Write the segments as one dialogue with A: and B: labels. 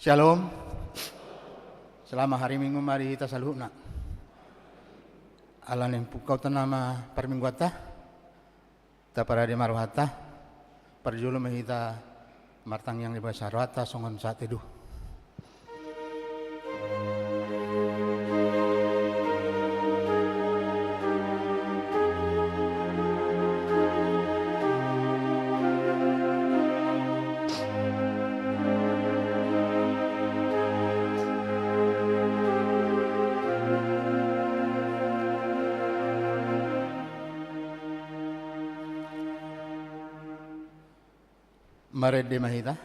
A: Shalom. Selama hari Minggu mari kita saluhna. Alan yang pukau tanama permingguata. Ta para di maruhata. Perjulu mahita martang yang di bahasa sarwata songon saat itu. Marede mahita.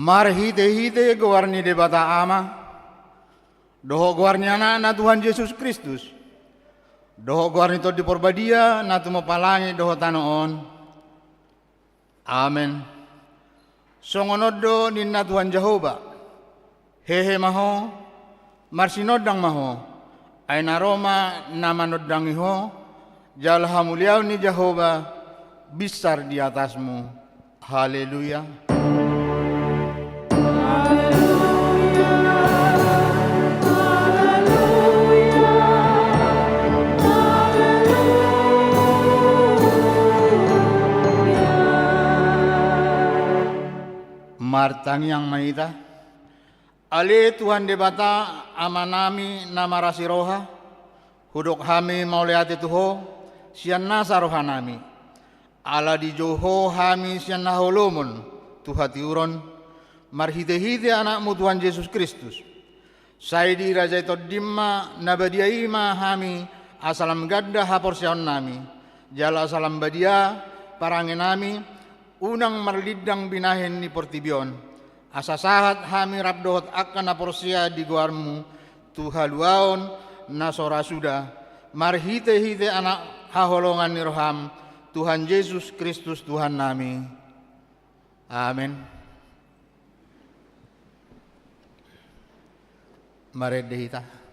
A: Marhite-hite guarni de bata ama, doho guarni anak na Tuhan Yesus Kristus, doho guarni to di porbadia na tumapalangi doho tanoon. Amen. Songonodo ninna Tuhan Jehovah, hehe maho, marsinodang maho, ay naroma namanodang iho, jalha muliaw ni Jehovah, besar di atasmu. Haleluya. Martang yang maita, ali Tuhan debata amanami nama rasiroha, hudok hami mauliati tuho, sian nasa rohanami, ala di joho hami sian naholomun, tuhati uron, marhite-hite anakmu Tuhan Yesus Kristus, saidi raja itu dimma nabadiaima hami, asalam gadda hapor sian nami, jala asalam badia, parangin nami, unang marlidang binahin ni portibion, asa sahat hami rabdohot akan aporsia di guarmu, tuhaluaon nasora sudah, marhite-hite anak haholongan ni roham, Tuhan Yesus Kristus Tuhan nami. Amin. Mari dehita.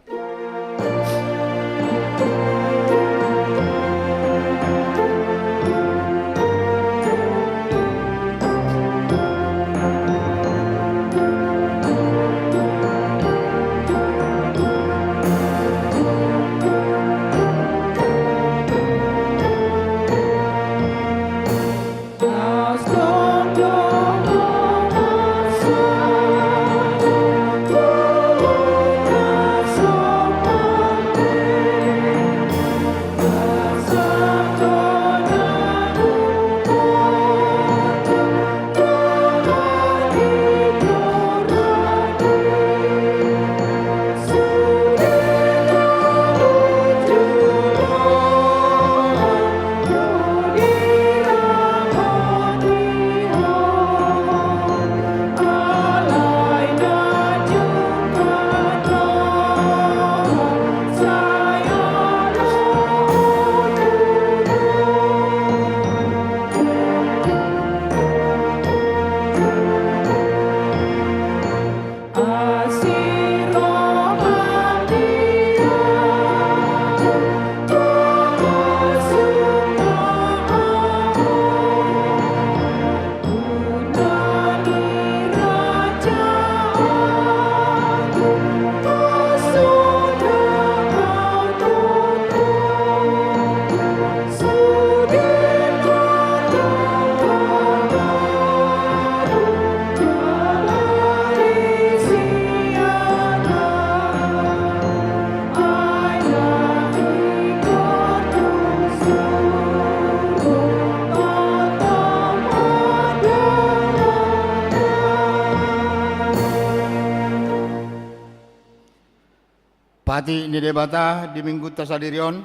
A: Pati ni debata di minggu tasadirion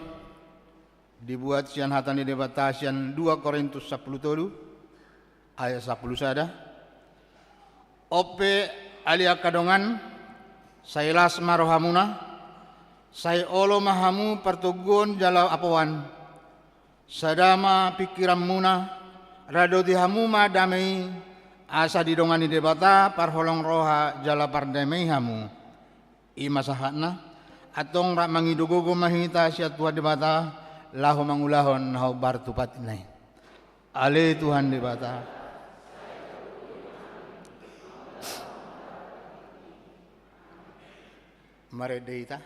A: dibuat sian hatan di debata sian 2 Korintus 10 ayat 10 sada. Ope alia kadongan sailas marohamuna sai olo mahamu pertugun jala apawan sadama pikiran muna rado dihamuma damai asa didongani debata parholong roha jala pardamai hamu imasahana atong rak mangidugogo mahita siat tua debata lahu mangulahon hau bartupat inai ale Tuhan debata mare deita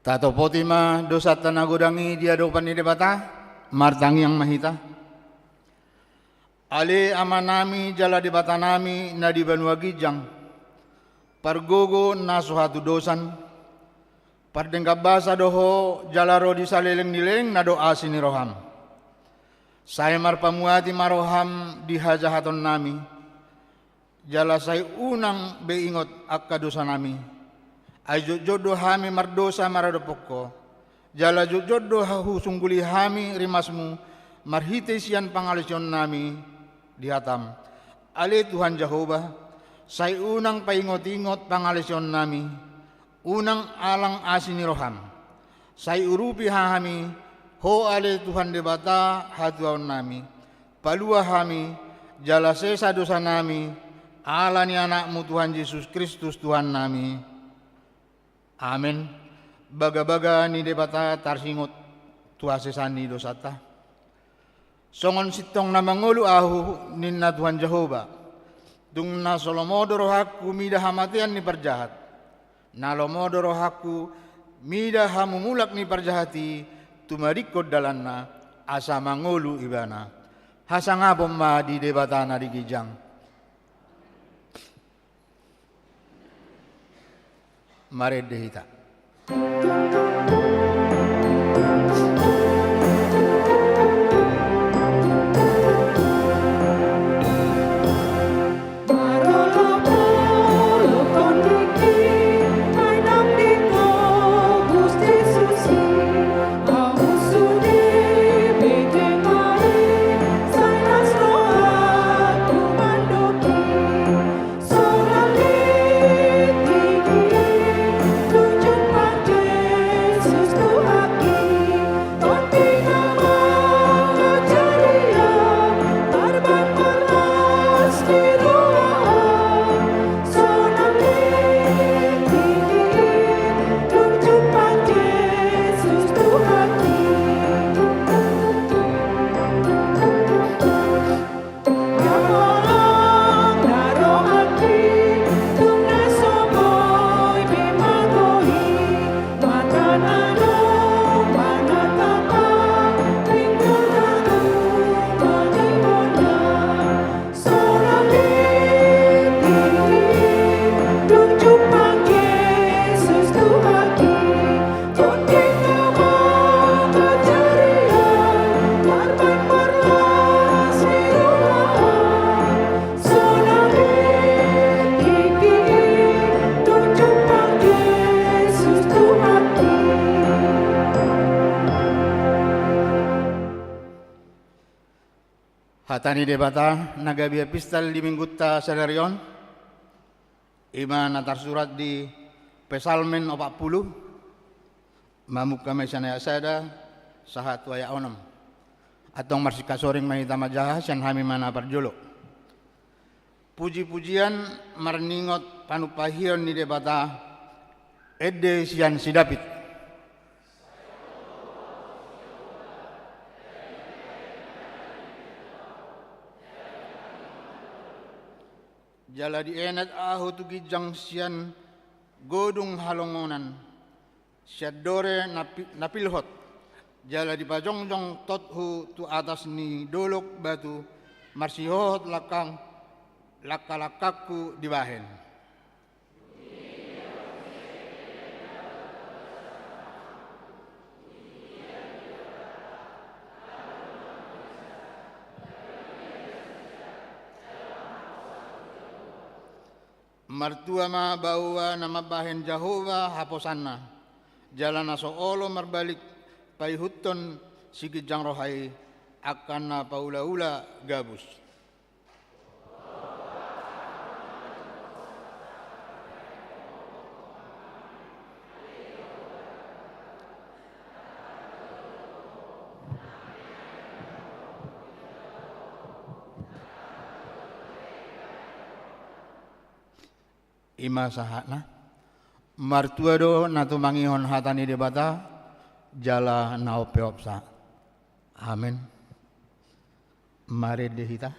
A: Tato potima dosa tanagodangi dia dopan ni debata martangi yang mahita ale amanami jala debata nami na di banua gijang pargogo na suhatu dosan pardengkap basa doho jala rodi saleleng nileng na doa sini roham saya marpamuati maroham di hajahaton nami jala saya unang beingot akka dosa nami ayo jodoh hami mardosa maradopoko jala jodoh hahu sungguli hami rimasmu marhite sian pangalision nami dihatam ale Tuhan Jehovah say unang paingot-ingot pangalision nami unang alang asini roham say urupi hami ho ale Tuhan debata hatuaon nami palua hami jala sesa dosa nami alani anakmu Tuhan Yesus Kristus Tuhan nami. Amin. Baga-baga ni debata tarsingot tuasesani dosata. Songon sitong na mangulu ahu ninna Tuhan Jehovah. Dung na solomodo rohaku mida hamatian ni perjahat. Na lomodo rohaku mida hamumulak ni perjahati tumarikod dalanna asa mangulu ibana. Hasangapom ma di debata na di gijang. Mare dehita.
B: Tunjuk pada
A: Hatani debata nagabia pistal di minggutta sadarion. Ima natar surat di Pesalmen 40. Mamuk kami sana sada sahat waya onam. Atong marsika soring mahita majaha sian hami mana parjolo. Puji-pujian marningot panupahion ni debata Ede sian si David. Jala di enat aho tu gijang sian godung halongonan siadore napilhot jala di pajongjong tothu tu atas ni dolok batu marsihohot lakalakaku di bahen. Martua ma bawa nama bahen Jehova haposanna jalan aso olo marbalik paihuton sigijang rohai akan na paula-ula gabus. Ima sahana martua do natu mangihon hatani debata jala naopeopsa. Amin. Mari dehita.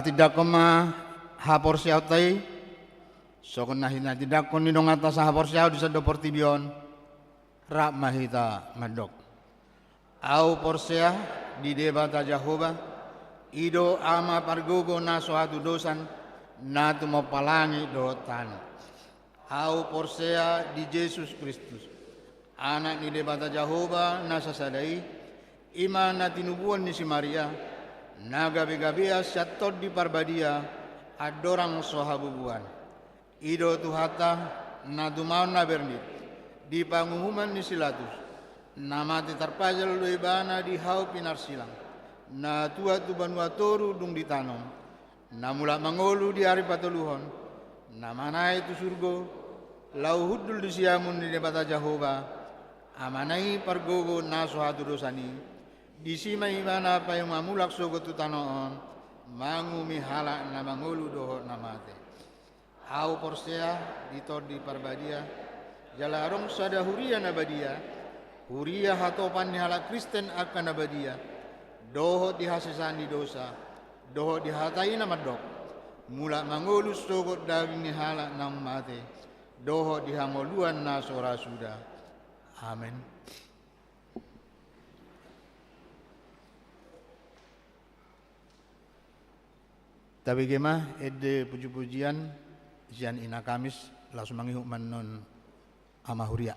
A: Tidak koma hapor siaw tay sokon nahina tidak kon nidong atas hapor siaw di sado portibion rak mahita madok au porsea di debata Jehova ido ama pargogo na suatu dosan na tumopalangi dotan au porsea di Yesus Kristus anak di debata Jehova na sasadai iman na tinubuan ni si Maria nagabi-gabia syatod di parbadia adorang sohabubuan ido tuhata na dumaon na bernit di pangumuman ni silatus namati tarpajal doibana di hau pinarsilang na tua tu banua toru dung ditanom na mula mangolu di hari patuluhon na manai tu surgo lau hudul di siamun di debata Jehova amanai pargogo na sohatu dosani di simai mana pa yung mamulak sogo tu tanoon mangumi hala na mangulu doho namate au porsea ditor di parbadia jalarong sada huria nabadia huria hatopan ni hala Kristen akan nabadia doho dihasisani dosa doho dihatai na madok mula mangulu sogo daging ni hala nang mate doho dihangoluan na sora suda. Amin. Tapi gemah ede puji-pujian sian ina Kamis langsung mangihuk manon amahuria.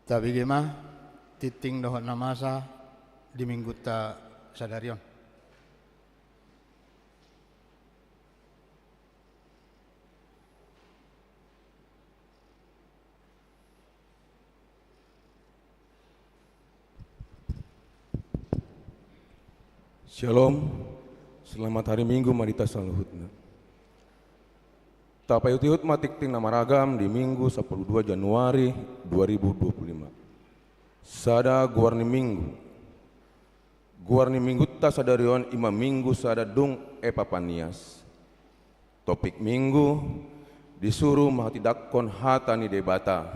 A: Tapi gimana titing dohot namasa di minggu ta sadarion.
B: Shalom, selamat hari Minggu Marita Saluhutna. Tapayut-yut matik ting nama ragam di Minggu 12 Januari 2025. Sada guarni Minggu ta sadarion ima Minggu sada dung papanias. Topik Minggu disuruh mahatidakon hatani debata.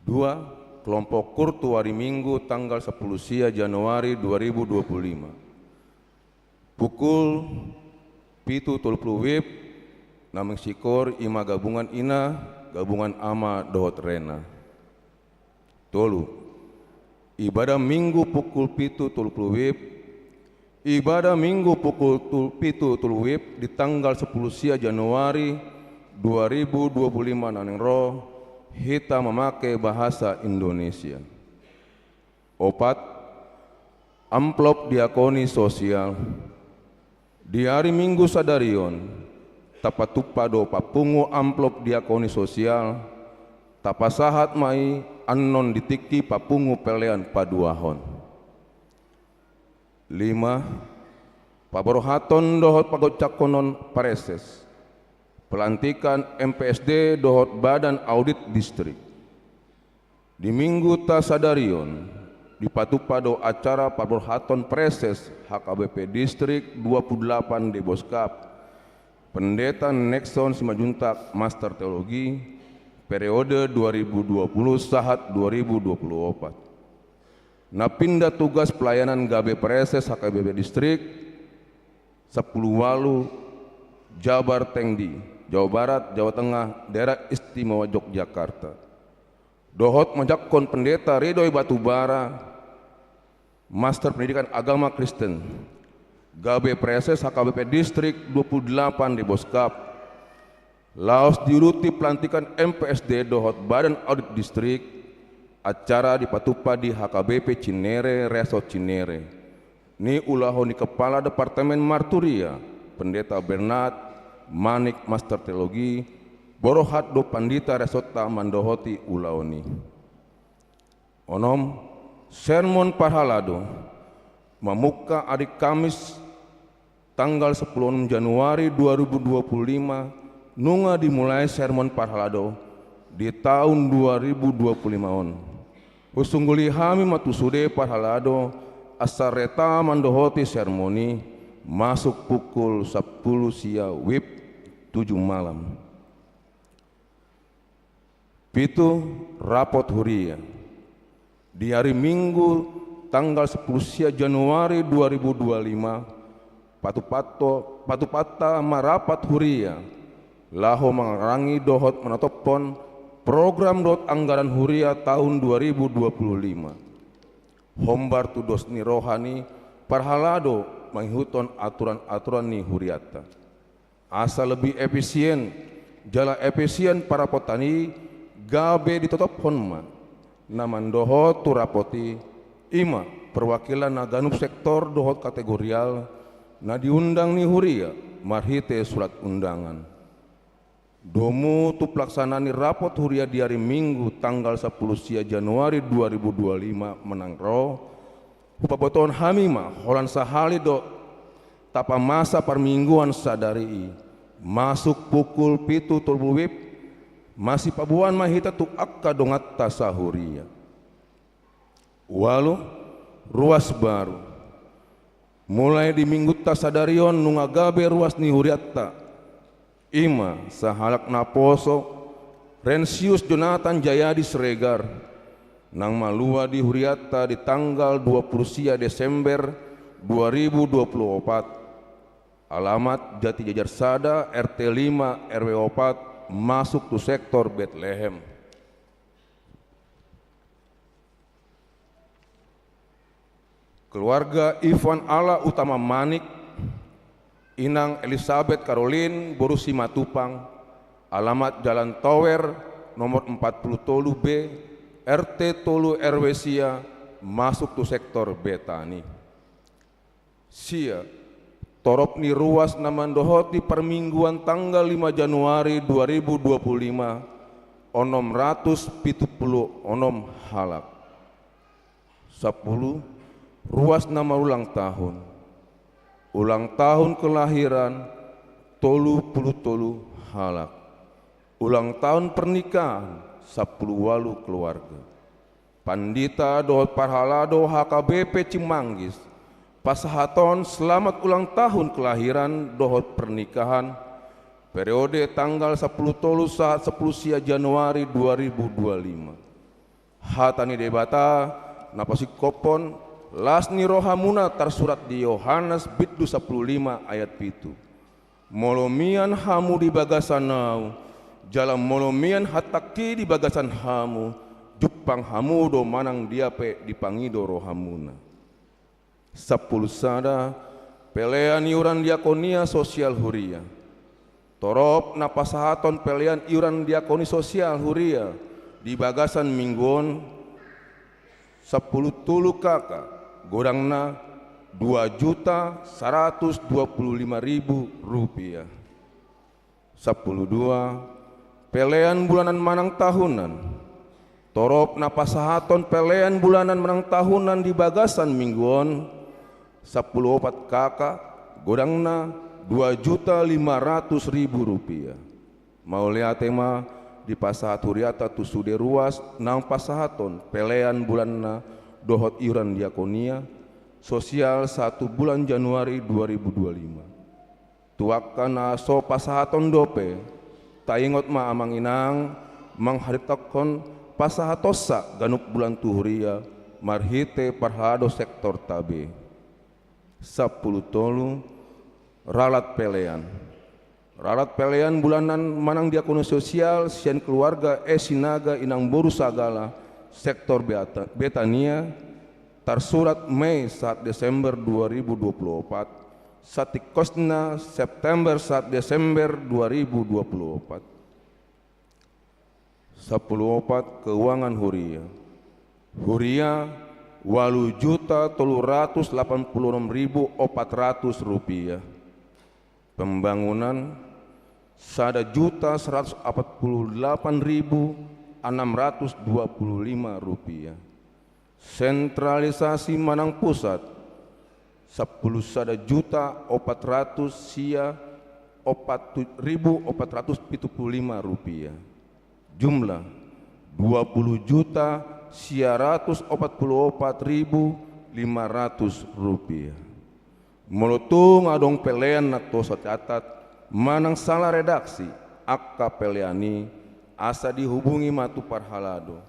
B: 2. Kelompok Kurtu hari Minggu tanggal 10 Januari 2025. Pukul 7.30 WIB nameng sikor ima gabungan ina gabungan ama dohot rena. Tolu. Ibadah Minggu pukul 7.30 WIB. Ibadah Minggu pukul 7.30 WIB di tanggal 10 Januari 2025 naneng roh kita memakai bahasa Indonesia. 4. Amplop diakoni sosial. Di hari Minggu sadarion, tapatupado papungu amplop diakoni sosial, tapasahat mai anon ditiki papungu pelean paduahon. 5. Paborohaton dohot pagocakonon pareses. Pelantikan MPSD dohot Badan Audit Distrik. Di Minggu ta sadarion dipatupado acara paborhaton preses HKBP Distrik 28 di Boskap. Pendeta Nexon Simajuntak Master Teologi periode 2020 sahat 2024. Napindah tugas pelayanan Gabe Preses HKBP Distrik 10 Walu Jabar Tengdi Jawa Barat, Jawa Tengah, Daerah Istimewa Yogyakarta. Dohot majakon pendeta Ridhoi Batubara, Master Pendidikan Agama Kristen, Gabe Preses HKBP Distrik 28 di Boskap. Laos diuruti pelantikan MPSD dohot Badan Audit Distrik, acara dipatupa di HKBP Cinere, Resort Cinere. Ni ulahoni Kepala Departemen Marturia, Pendeta Bernard Manik Master Teologi, Borohat do Pandita Resota Mandohoti Ulaoni. Onom sermon parhalado memuka hari Kamis tanggal 10 Januari 2025 nunga dimulai sermon parhalado di tahun 2025 on. Usungguli hami matusude parhalado asareta mandohoti sermoni masuk pukul 10 WIB 7 malam. Pitu rapot huria. Di hari Minggu tanggal 10 Januari 2025 patupata marapat huria laho mengarangi dohot menatopon program dohot anggaran huria tahun 2025. Hombar tudos ni rohani parhalado menghuton aturan-aturan ni huriata. Asa lebih efisien, jala efisien para petani Gabe ditotop honma. Naman dohot turapoti ima perwakilan naganup sektor dohot kategorial na diundang ni huria marhite surat undangan. Domu tu pelaksanaan rapot huria di hari Minggu tanggal 10 Januari 2025 menang roh upaboton hamima holan sahali do tapa masa permingguan sadari masuk pukul 7 WIB masih pabuan mahita tu akka dongat tasahuria. Walu ruas baru mulai di Minggu tasadarion nunga Gabe ruas ni huriatta ima sahalak naposo Rensius Jonathan Jayadi Sregar nang malua di huriatta di tanggal 20 Desember 2024. Alamat Jati Jajar Sada RT 5 RW 4 masuk tu sektor Bethlehem. Keluarga Ivan Ala Utama Manik, Inang Elizabeth Caroline Borusi Matupang, alamat Jalan Tower nomor 40 tolu B, RT tolu RW Sia, masuk tu sektor Betani. Sia, torop ni ruas namandohoti permingguan tanggal 5 Januari 2025, onom 170 onom halak. 10. Ruas nama ulang tahun. Ulang tahun kelahiran tolu puluh tolu halak. Ulang tahun pernikahan 10 walu keluarga. Pandita dohot parhalado HKBP Cimanggis. Pasahaton selamat ulang tahun kelahiran dohot pernikahan periode tanggal 10 tolu saat 10 sia Januari 2025. Hatani debata napasik kopon lasni rohamuna tersurat di Yohanes Biddu 15 ayat 7. Molomian hamu di bagasanau, jalan molomian hataki di bagasan hamu, jupang hamu do manang diape dipangido rohamuna. 10 sada pelean iuran diakonia sosial huria. Torop napasahaton pelean iuran diakoni sosial huria di bagasan mingguon 10 tulu kakak godangna 2.125.000 rupiah. 10.2 pelean bulanan manang tahunan. Torop napasahaton pelean bulanan manang tahunan di bagasan mingguon 10.4 kakak godangna 2.500.000 rupiah. Mau lihat tema di pasahat huriata tusude ruas nang pasahaton pelean bulanna dohot iuran diakonia sosial 1 bulan Januari 2025. Tuakana so pasahaton dope taingot ma amang inang mangharitokon pasahatosa ganuk bulan tuhuria marhite parhado sektor tabe. 10 tolu ralat pelean. Ralat pelean bulanan manang diakoni sosial sian keluarga Sinaga Inang Boru Sagala sektor Betania tersurat Mei saat Desember 2024 satik kosna September saat Desember 2024. 10.4 keuangan huria. Huria 8.386.400 rupiah. Pembangunan 1.148.625 rupiah. Sentralisasi Manang Pusat 10.400 sia 4.475 rupiah. Jumlah 20 juta sia 144.500 rupiah. Molotung adong pelean nato catat manang salah redaksi akka peleani asa dihubungi matu parhalado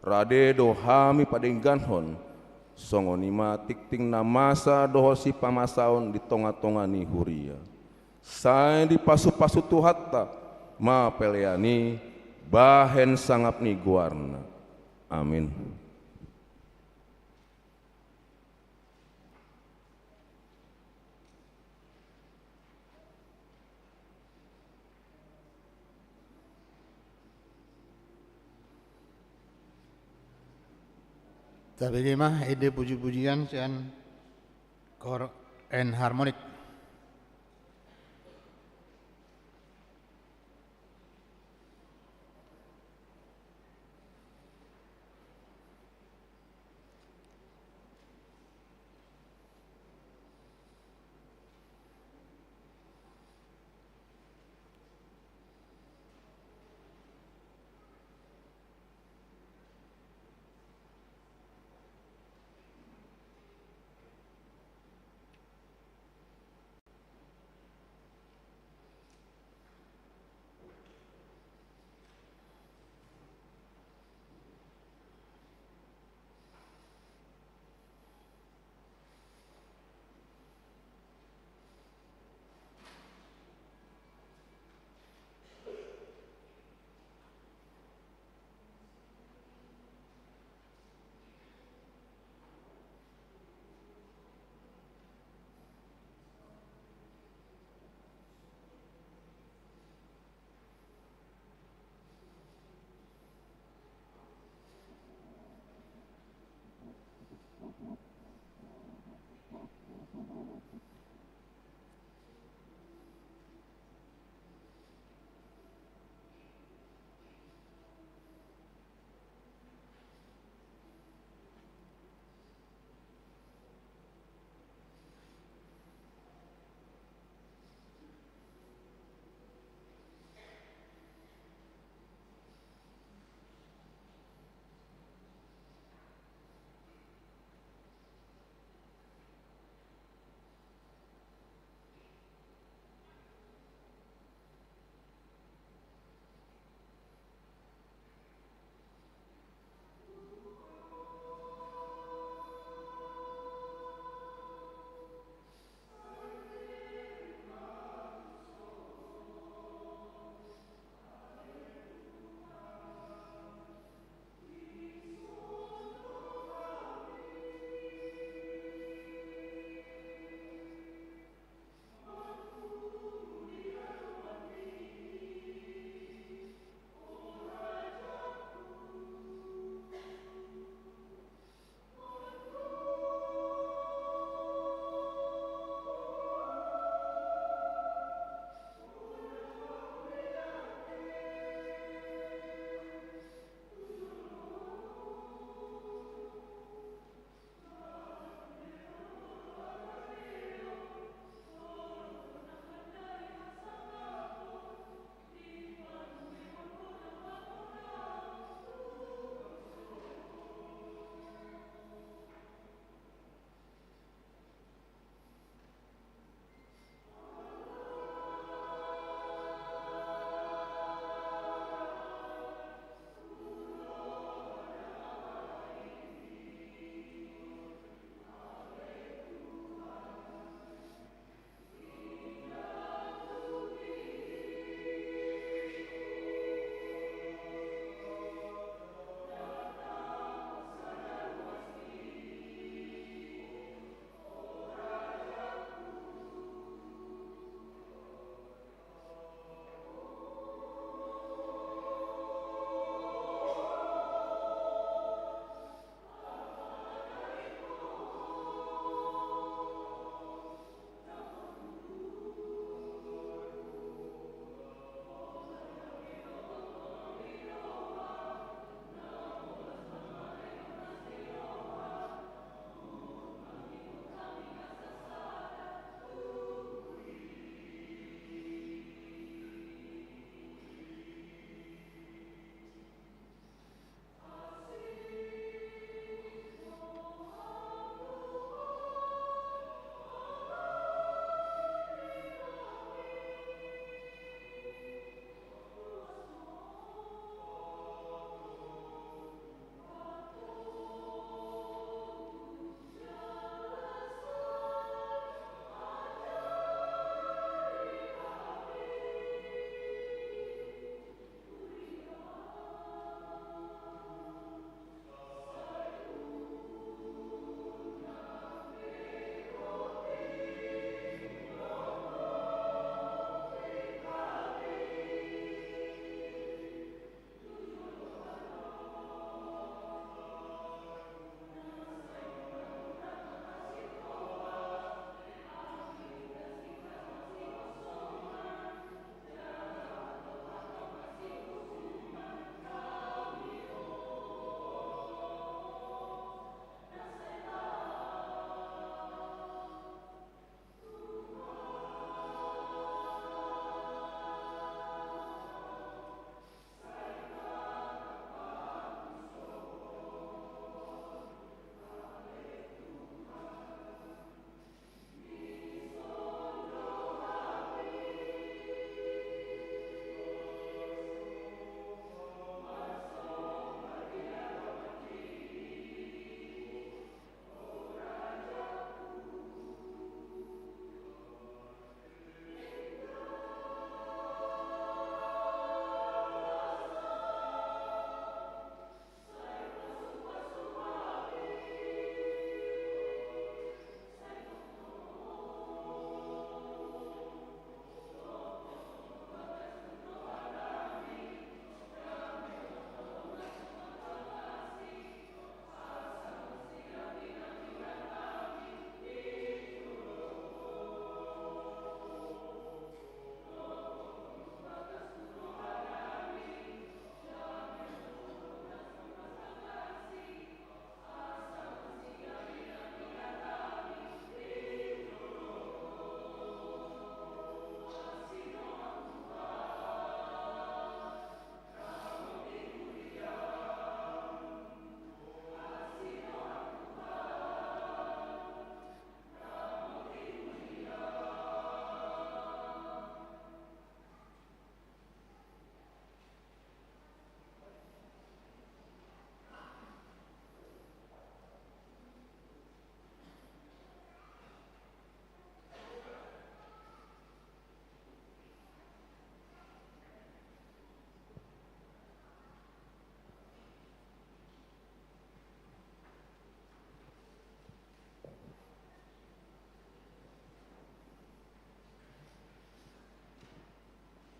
B: rade do hami padengganhon songonima tikting namasa dohosi pamasaon di tonga-tonga ni huria saya di pasu-pasu tuhatta ma peleani bahen sangap ni guarna. Amin.
A: Tapi mah ide puji-pujian sian kor and harmonik.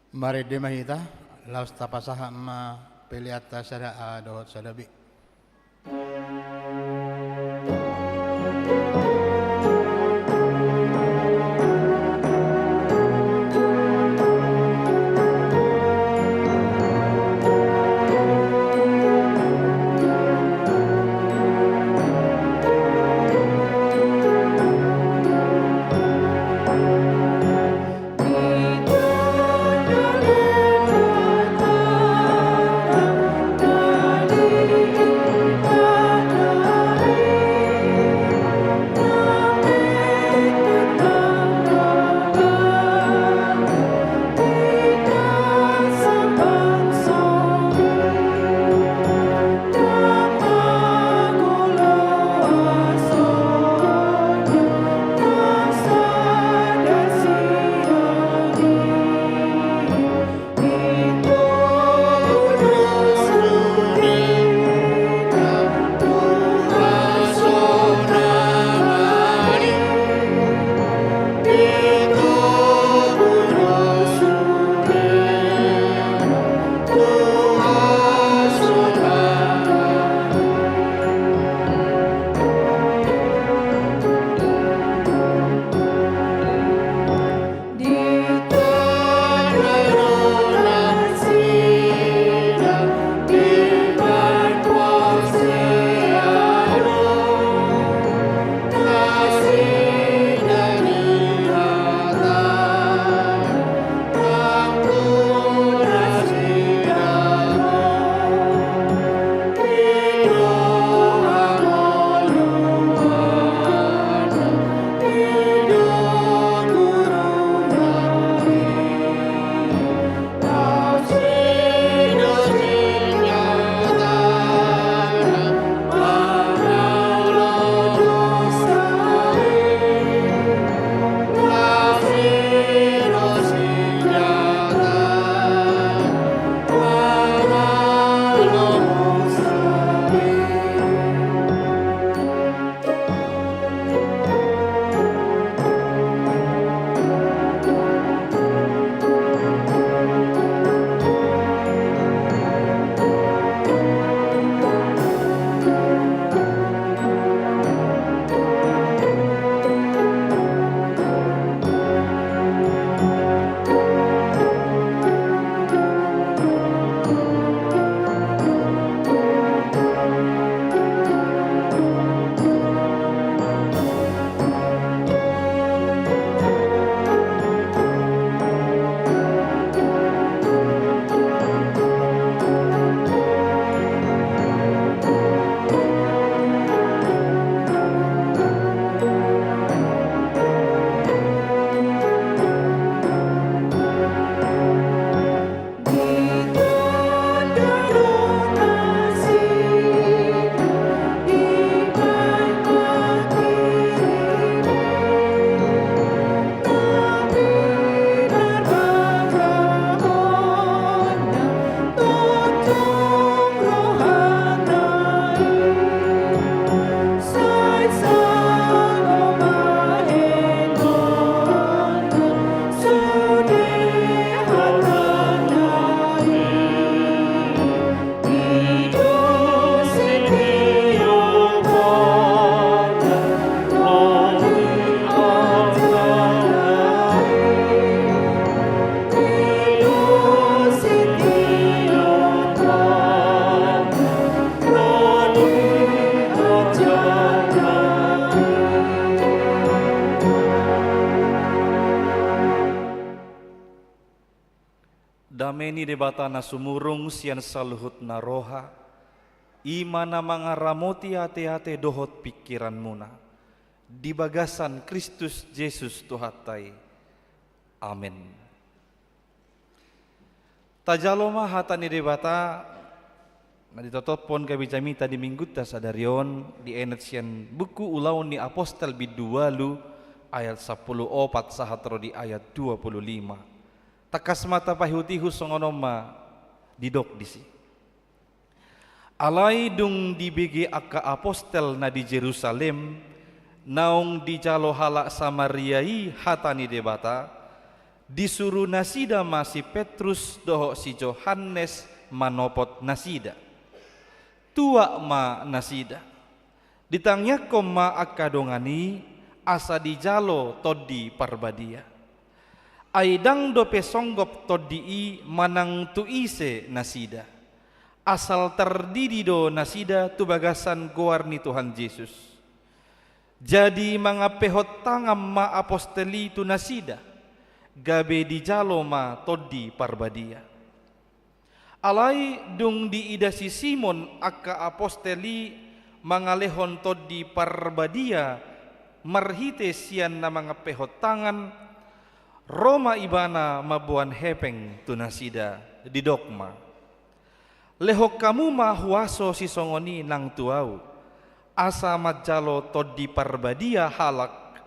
A: Mari demahita laus tapasaha ma peliata sada dohot sadabi.
C: Dameni debata na sumurung sian saluhut na roha, imana mga ramoti ate-ate dohot pikiran muna, di bagasan Kristus Yesus Tuhatay. Amen. Tajaloma hata ni debata, na ditotopon kabijamita di mingguta sa darion, di enet sian buku ulaw ni Apostel Bidualu, ayat 10 sahatro di ayat 25. Takas mata pahutihu songonoma didok disi. Alai dung dibigi akka apostel na di Jerusalem, naung di jalo halak Samariai hatani debata, disuruh nasida ma si Petrus doho si Yohanes manopot nasida. Tua ma nasida. Ditanya koma akadongani asa dijalo todi parbadia. Aidang dope songgop todi manang tuise nasida. Asal terdiri do nasida tu bagasan goar ni Tuhan Yesus. Jadi mangapehot tangam ma aposteli tu nasida. Gabe di jalo ma todi parbadia. Alai dung di ida si Simon aka aposteli mangalehon todi parbadia marhite sian na mangapehot tangan Roma ibana mabuan hepeng tu nasida di dogma. Lehok kamu ma huaso si songoni nang tuau asa majalo todi parbadia halak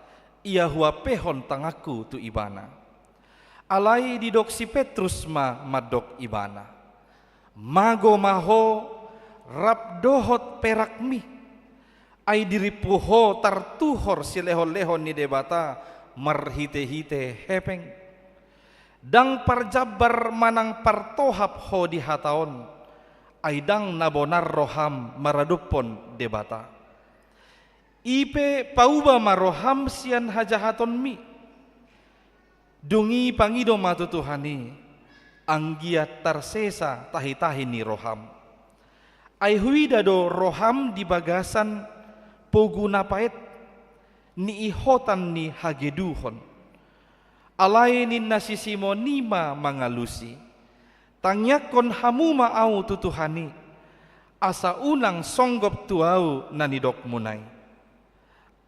C: ia huapehon tangaku tu ibana. Alai didok si Petrus ma madok ibana. Mago maho rap dohot perakmi. Ai diripuho tartuhor si leho-leho ni debata marhite-hite hepeng. Dang parjabar manang partohap ho di hataon. Aidang nabonar roham maradupon debata. Ipe pauba maroham sian hajahaton mi. Dungi pangido matutuhani. Anggiat tarsesa tahi-tahi ni roham. Ai huida do roham di bagasan poguna paet ni ihotan ni hageduhon. Alai ni nasi simonima mangalusi. Tangyakon hamuma au tutuhani asa unang songgop tuau nanidok munai.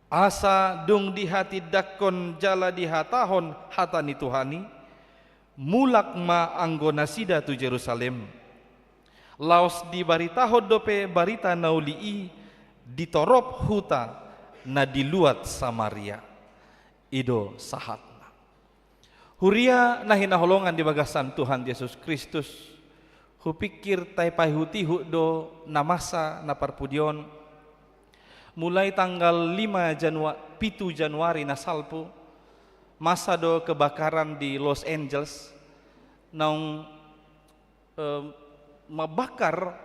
C: Asa dung di hati dakon jala di hatahon hata ni Tuhani mulak ma anggo nasida tu Jerusalem. Laos di baritahod dope barita naulii ditorop huta na diluat Samaria. Ido sahat. Huria nahinaholongan di bagasan Tuhan Yesus Kristus. Hupikir tay pahutihu do namasa na parpudion. Mulai tanggal 7 Januari na salpo. Masa do kebakaran di Los Angeles. Naung mabakar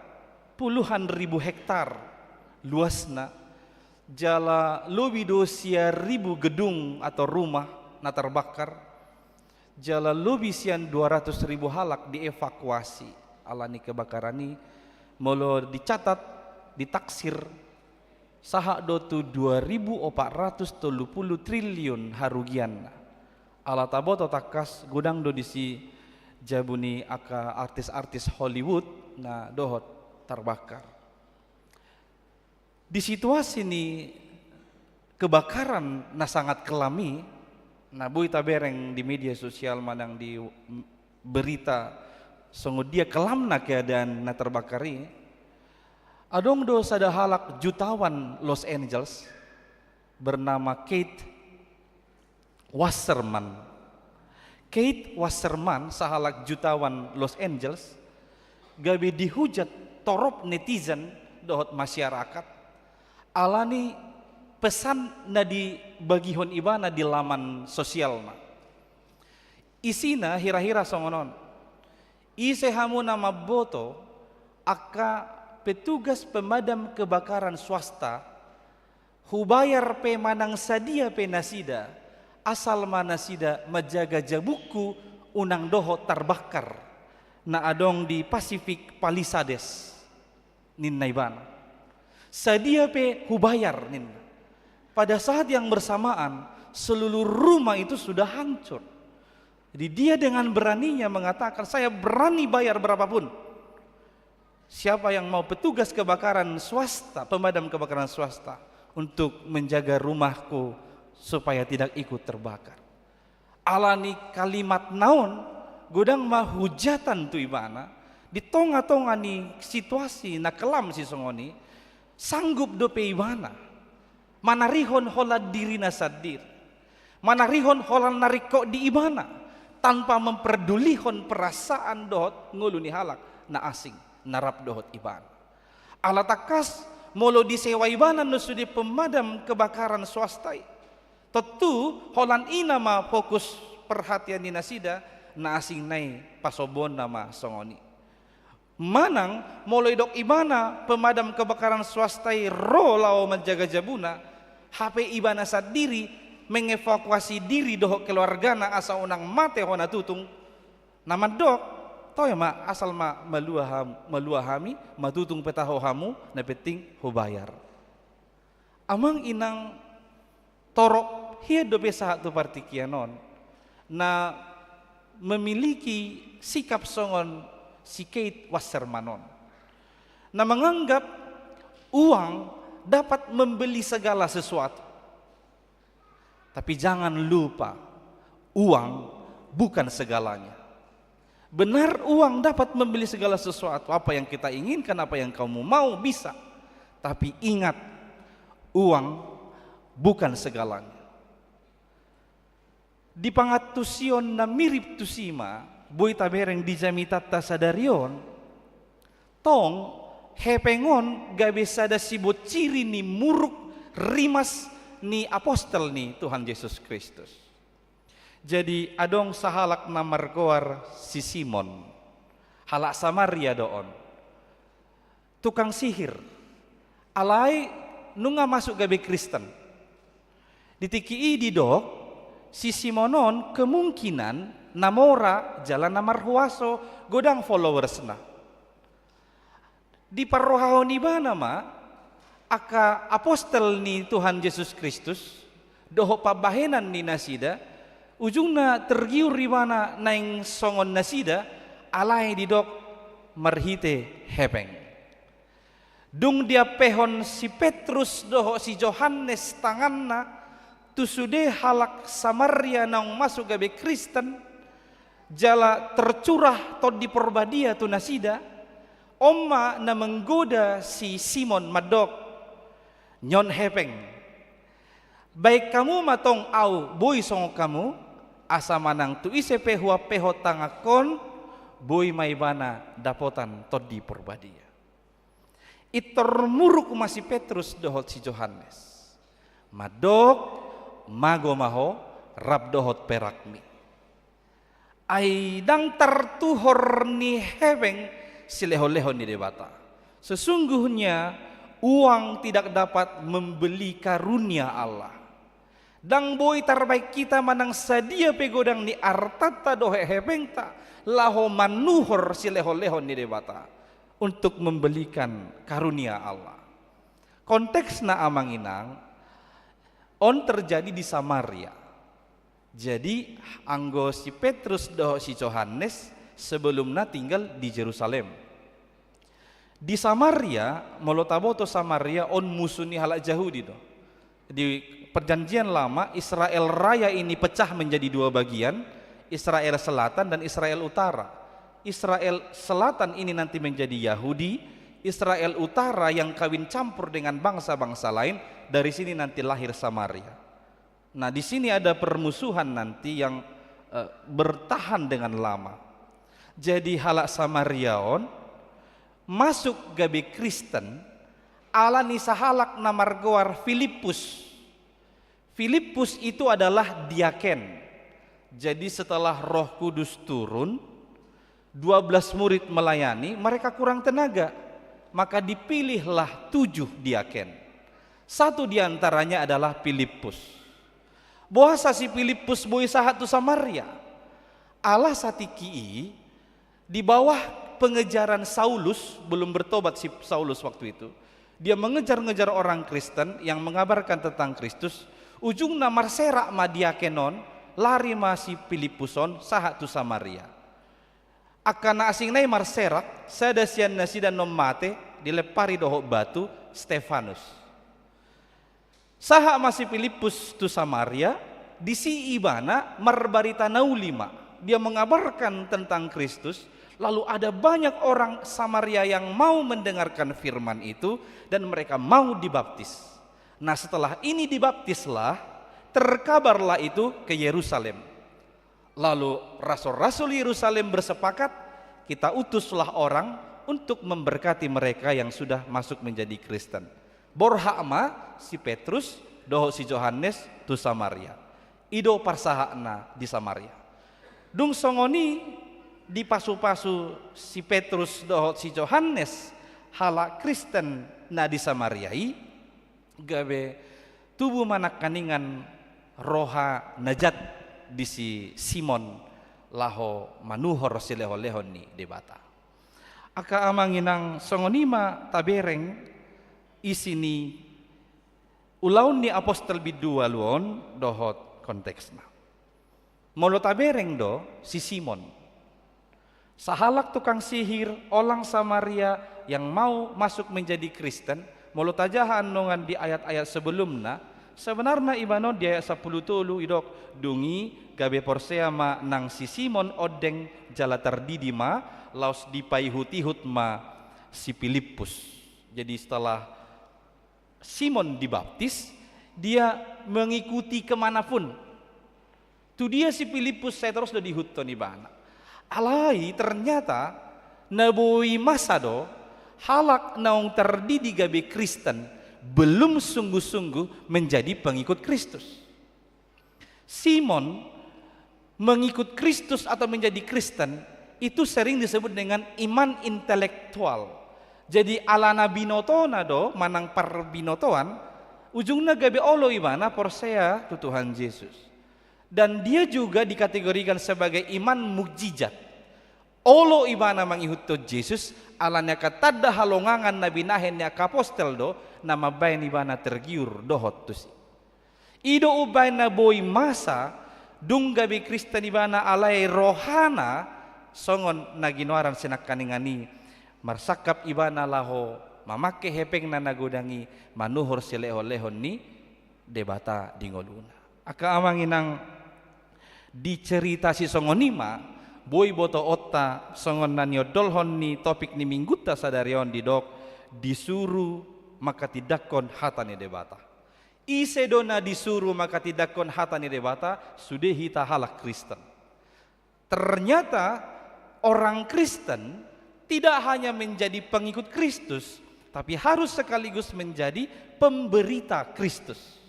C: puluhan ribu hektar luasna. Jala lobi do sia ribu gedung atau rumah na terbakar. Jala lebih sian 200.000 halak dievakuasi alani kebakaran ini molo dicatat ditaksir saha do tu 2.430 triliun harugian ala taboto takas gudang do disi jabuni aka artis-artis Hollywood na dohot terbakar. Di situasi ini kebakaran na sangat kelami. Nah, bui tabereng di media sosial manang di berita sungguh dia kelamna keadaan na terbakari. Adong do sada halak jutawan Los Angeles bernama Kate Wasserman. Kate Wasserman sahalak jutawan Los Angeles gabe dihujat torop netizen dohot masyarakat alani pesan na di bagihon ibana di laman sosial na. Isina hira-hira songonon. Ise hamu nama boto aka petugas pemadam kebakaran swasta hubayar pe manang sadia pe nasida asal manasida menjaga jabuku unang doho terbakar na adong di Pacific Palisades nin naibana. Sadia pe hubayar nin. Pada saat yang bersamaan seluruh rumah itu sudah hancur. Jadi dia dengan beraninya mengatakan saya berani bayar berapapun. Siapa yang mau petugas kebakaran swasta, pemadam kebakaran swasta untuk menjaga rumahku supaya tidak ikut terbakar. Alani kalimat naon godang mah hujatan tu ibana di tonga-tonga ni situasi na kelam si songoni sanggup dope ibana. Manarihon holad diri nasadir. Manarihon holad nariko di ibana tanpa memperdulihon perasaan dohot ngulu ni halak na asing narap dohot ibana. Alatakas molo disewa ibana nusudi pemadam kebakaran swastai. Tentu holan ina ma fokus perhatian di nasida na asing nai pasobon nama songoni. Manang mulai dok ibana pemadam kebakaran swastai rolau menjaga jabuna, HP ibana sadiri mengevakuasi diri doh keluargana asa unang mate hona tutung. Nama dok tau ya ma asal ma meluahami matutung petaho hamu na penting ho bayar. Amang inang torok hia dope satu partikianon na memiliki sikap songon si Kate Wassermanon na menganggap uang dapat membeli segala sesuatu. Tapi jangan lupa, uang bukan segalanya. Benar uang dapat membeli segala sesuatu, apa yang kita inginkan, apa yang kamu mau bisa. Tapi ingat, uang bukan segalanya. Di pangatusion na mirip tusima, boy tabereng di jamitata sadarion, tong hepengon gabe sada sibot ciri ni muruk rimas ni apostel ni Tuhan Yesus Kristus. Jadi adong sahalak na margoar si Simon, halak Samaria doon, tukang sihir, alai nunga masuk gabe Kristen. Ditiki di dok, si Simonon kemungkinan namora jalan namarhuaso godang followers na. Di parrohahon iba nama aka apostel ni Tuhan Yesus Kristus doho pabahenan ni nasida ujungna tergiur ribana naing songon nasida alai di dok marhite hepeng. Dung dia pehon si Petrus doho si Johannes tanganna tusude halak Samaria nang masuk gabe Kristen jala tercurah tod di porbadia tu nasida omma na menggoda si Simon madok nyon hepeng baik kamu matong au boy song kamu asa manang tu ise pehua peho tangakon boy maibana dapotan tod di porbadia. Itormuruk masih Petrus dohot si Johannes madok mago maho rab dohot perakmi ai dang tertuhor ni hepeng sileho-leho ni debata. Sesungguhnya uang tidak dapat membeli karunia Allah. Dang boy terbaik kita manang sadia pegodang ni artata dohe hepengta laho manuhor sileho-leho ni debata untuk membelikan karunia Allah. Konteksna amang inang on terjadi di Samaria. Jadi anggo si Petrus doho si Yohanes sebelumnya tinggal di Yerusalem. Di Samaria, molotaboto Samaria on musuni halak Yahudi do. Di perjanjian lama Israel Raya ini pecah menjadi dua bagian, Israel Selatan dan Israel Utara. Israel Selatan ini nanti menjadi Yahudi, Israel Utara yang kawin campur dengan bangsa-bangsa lain, dari sini nanti lahir Samaria. Nah, di sini ada permusuhan nanti yang bertahan dengan lama. Jadi halak Samariaon masuk gabe Kristen alani sahalak namargoar Filipus. Filipus itu adalah diaken. Jadi setelah Roh Kudus turun, 12 murid melayani, mereka kurang tenaga, maka dipilihlah 7 diaken. Satu diantaranya adalah Filipus. Bohasa si Filipus boy sahatu Samaria. Allah satiki di bawah pengejaran Saulus, belum bertobat si Saulus waktu itu. Dia mengejar-ngejar orang Kristen yang mengabarkan tentang Kristus. Ujungna marserak madiakenon, lari masih Filipuson sahatu Samaria. Akana asing nai marserak, sadasian nasi dan nom mate dilepari dohok batu Stefanus. Saha masih Filipus tu Samaria, di si ibana marbarita naulima. Dia mengabarkan tentang Kristus, lalu ada banyak orang Samaria yang mau mendengarkan firman itu dan mereka mau dibaptis. Nah, setelah ini dibaptislah, terkabarlah itu ke Yerusalem. Lalu rasul-rasul Yerusalem bersepakat, kita utuslah orang untuk memberkati mereka yang sudah masuk menjadi Kristen. Borhakma si Petrus, doho si Yohanes tu Samaria. Ido parsahakna di Samaria. Dung songoni di pasu-pasu si Petrus dohot si Yohanes hala Kristen na di Samariai gabe tubuh manak kaningan roha najat di si Simon laho manuhor si leho-lehon ni debata. Aka amanginang songonima tabereng isini ulaun ni apostol bidua luon dohot konteksna. Molo tabereng do si Simon sahalak tukang sihir orang Samaria yang mau masuk menjadi Kristen. Molo tajahan nongan di ayat-ayat sebelumna sebenarnya ibano di ayat 10 tulu idok dungi gabe porsea ma nang si Simon odeng jala terdidi ma laus dipaihut-ihut ma si Filipus. Jadi setelah Simon dibaptis dia mengikuti kemanapun. Tu dia si Filipus saya terus do dihutton ibana. Alai ternyata naboi masa do halak naung terdidi gabe Kristen belum sungguh-sungguh menjadi pengikut Kristus. Simon mengikut Kristus atau menjadi Kristen itu sering disebut dengan iman intelektual. Jadi alana binotona do manang parbinotoan ujungnya gabe olo ibana porsea tu Tuhan Yesus. Dan dia juga dikategorikan sebagai iman mukjizat. Olo ibana mangihut to Yesus alanya katada halongangan nabi nahen ya kapostel do nama bain ibana tergiur dohot tusi. Ido ubay na boy masa dung gabi Kristen ibana alay rohana songon naginwaran sinak kaningani marsakap ibana laho mamake hepeng na nagodangi manuhor sileho-lehon ni debata dingoluna. Aka amanginang dicerita si songonima boy boto otta songon nanyo dolhon ni topik ni mingguta sadarion didok disuruh maka tidakon hatani debata. Isedona disuruh maka tidakon hatani debata sudah hita halak Kristen. Ternyata orang Kristen tidak hanya menjadi pengikut Kristus tapi harus sekaligus menjadi pemberita Kristus.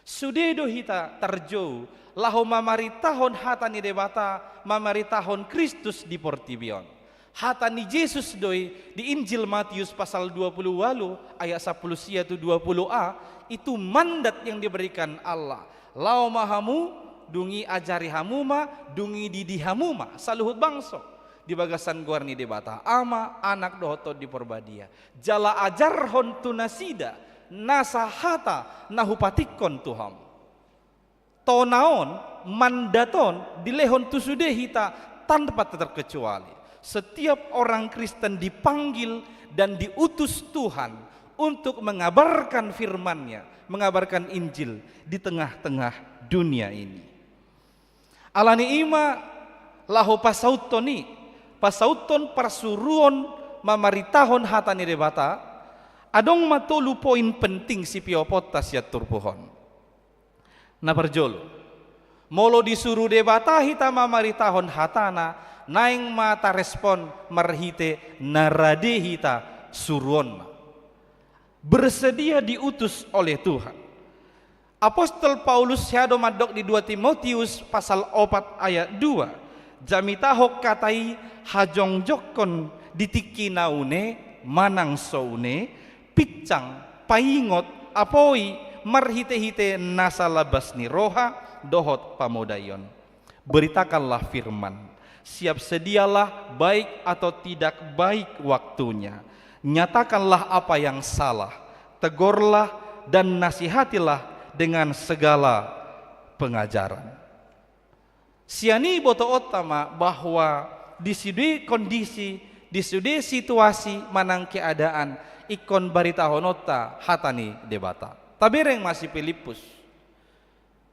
C: Sudedo hita terjauh laho mamari tahun hatani debata mamari tahun Kristus di Portibion. Hatani Yesus doi di Injil Matius pasal 20 walu ayat 10 sia tu 20a itu mandat yang diberikan Allah. Lau mahamu dungi ajari hamuma dungi didi hamuma saluhut bangso di bagasan guarni debata ama anak dohoto di porbadia jala ajar hon tunasida nasahata nahupatikon tuham tonaon mandaton dilehon tu sudah hita tanpa terkecuali. Setiap orang Kristen dipanggil dan diutus Tuhan untuk mengabarkan firman-Nya, mengabarkan Injil di tengah-tengah dunia ini. Alani ima lahu pasautoni, pasauton parsuruon mamaritahon hatani debata, adong matolu poin penting si piopotas ya turpuhon. Na perjolo, molo disuruh debata hita mamaritahon hatana, naing mata respon marhite narade hita suruon. Bersedia diutus oleh Tuhan. Apostol Paulus syado madok di 2 Timotius pasal 4 ayat 2. Jamitahok katai hajong jokon ditiki naune manang soune picang paingot apoi marhite-hite nasalabas ni roha dohot pamodayon. Beritakanlah firman, siap sedialah baik atau tidak baik waktunya. Nyatakanlah apa yang salah, tegurlah dan nasihatilah dengan segala pengajaran. Siani boto otama bahwa di sudut kondisi, di sudut situasi manang keadaan ikon barita honota hatani debata. Tabereng masih Filipus.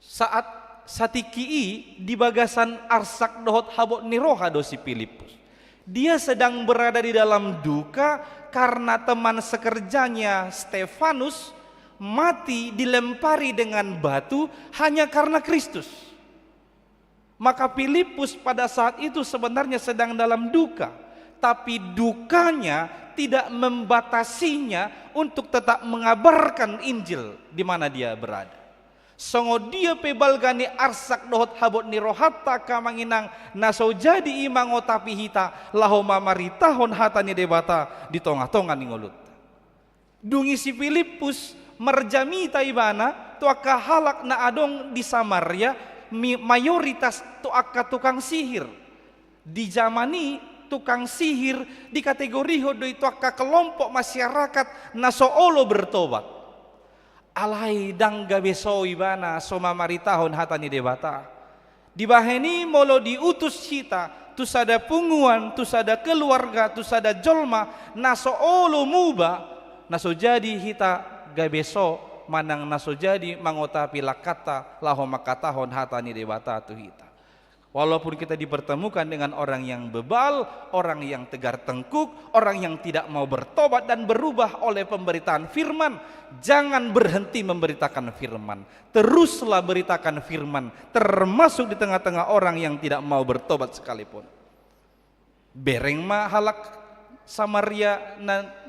C: Saat satikii di bagasan arsak dohot habot niroha dosi Filipus. Dia sedang berada di dalam duka karena teman sekerjanya Stefanus mati dilempari dengan batu hanya karena Kristus. Maka Filipus pada saat itu sebenarnya sedang dalam duka, tapi dukanya tidak membatasinya untuk tetap mengabarkan Injil di mana dia berada. Songo dia pebalgani arsak dohot habot ni rohatta kamanginang naso jadi imango tapi hita laho mamaritahon hata ni debata di tonga-tonga ni ngolut. Dungi si Filipus merjami taibana tu akka halak na adong di Samaria mayoritas tu akka tukang sihir. Di zamani tukang sihir di kategori hodo itu akka kelompok masyarakat naso olo bertobat. Alai dang gabeso ibana soma maritahon hatani debata. Dibaheni molo diutus kita, tu sada punguan, tu sada keluarga, tu sada jolma, naso olo muba, naso jadi hita gabeso manang naso jadi mangotapi lakata laho makatahon hatani debata tu hita. Walaupun kita dipertemukan dengan orang yang bebal, orang yang tegar tengkuk, orang yang tidak mau bertobat dan berubah oleh pemberitaan firman, jangan berhenti memberitakan firman. Teruslah beritakan firman, termasuk di tengah-tengah orang yang tidak mau bertobat sekalipun. Bereng ma halak Samaria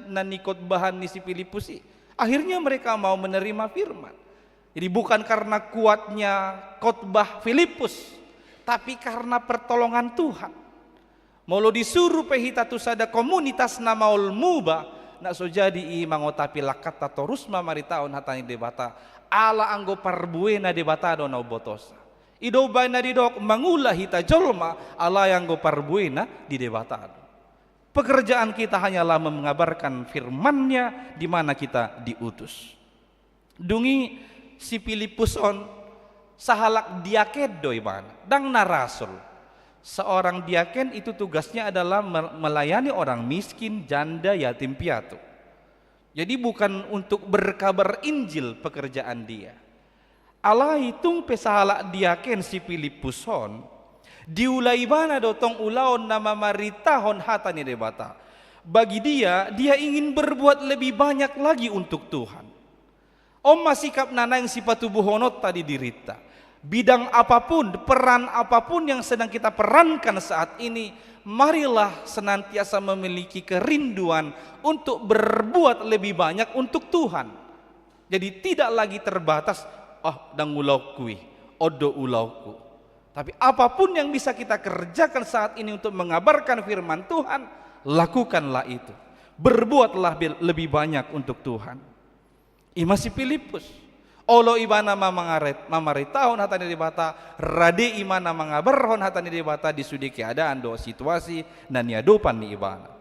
C: nanikot bahan ni si Filipus. Akhirnya mereka mau menerima firman. Jadi bukan karena kuatnya khotbah Filipus, tapi karena pertolongan Tuhan. Molo disuruh pehita tu sada komunitas namaul muba nak so jadi i mangotapi lakata torus mamaritaon hatani debata ala anggo parbuena debata dona botosa. Ido baina didok mangulah hita jolma ala yang go parbuena di debata. Pekerjaan kita hanyalah mengabarkan firman-Nya di mana kita diutus. Dungi si Filipus on sahalak diaken doi mana dang narasul. Seorang diaken itu tugasnya adalah melayani orang miskin, janda, yatim piatu. Jadi bukan untuk berkabar Injil pekerjaan dia. Allah hitung pesahalak diaken si Filipuson diulai bana dotong ulaon nama maritahon hatani debata. Bagi dia ingin berbuat lebih banyak lagi untuk Tuhan. Om masikap nana yang sifat tubuh honot tadi dirita. Bidang apapun, peran apapun yang sedang kita perankan saat ini, marilah senantiasa memiliki kerinduan untuk berbuat lebih banyak untuk Tuhan. Jadi tidak lagi terbatas, dang ulau kui, odo ulauku. Tapi apapun yang bisa kita kerjakan saat ini untuk mengabarkan firman Tuhan, lakukanlah itu. Berbuatlah lebih banyak untuk Tuhan. Imasi Filipus. Olo ibana mamaritahon hatani debata, rade imana mangabarhon hatani debata di sudi keadaan do situasi dan niadopan ni ibana.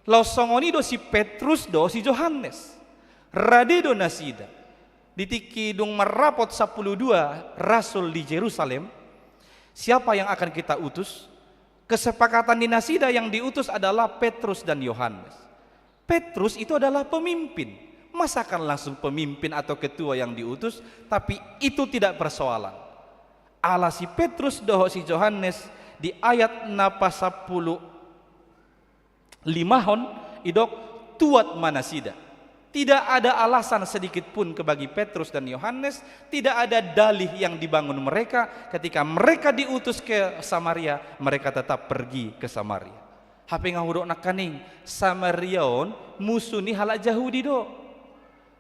C: Lausongoni do si Petrus do si Yohanes, rade do nasida. Ditiki dung merapot 12 rasul di Yerusalem. Siapa yang akan kita utus? Kesepakatan di nasida yang diutus adalah Petrus dan Yohanes. Petrus itu adalah pemimpin. Masakan langsung pemimpin atau ketua yang diutus, tapi itu tidak persoalan. Allah si Petrus doho si Yohanes di ayat napa 10 limahon idok tuat manasida. Tidak ada alasan sedikit pun bagi Petrus dan Yohanes, tidak ada dalih yang dibangun mereka ketika mereka diutus ke Samaria, mereka tetap pergi ke Samaria. Hape ngahudok nakaning Samariaon musuh ni halak Yahudi do.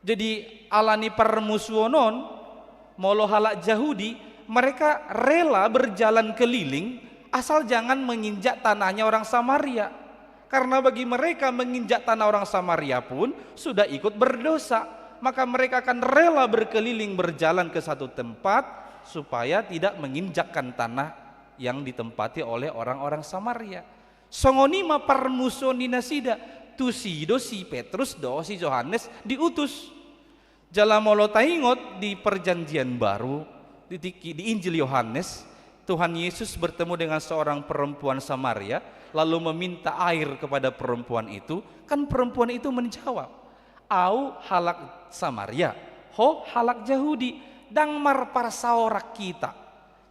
C: Jadi alani permusuhonon molo halak Yahudi, mereka rela berjalan keliling asal jangan menginjak tanahnya orang Samaria. Karena bagi mereka menginjak tanah orang Samaria pun sudah ikut berdosa. Maka mereka akan rela berkeliling berjalan ke satu tempat supaya tidak menginjakkan tanah yang ditempati oleh orang-orang Samaria. Songonima permusuhon dinasida tusido si Petrus do si Yohanes diutus. Jalamolo taingot di perjanjian baru di Injil Yohanes, Tuhan Yesus bertemu dengan seorang perempuan Samaria lalu meminta air kepada perempuan itu. Kan perempuan itu menjawab, au halak Samaria, ho halak Yahudi, dang mar parsaorak kita.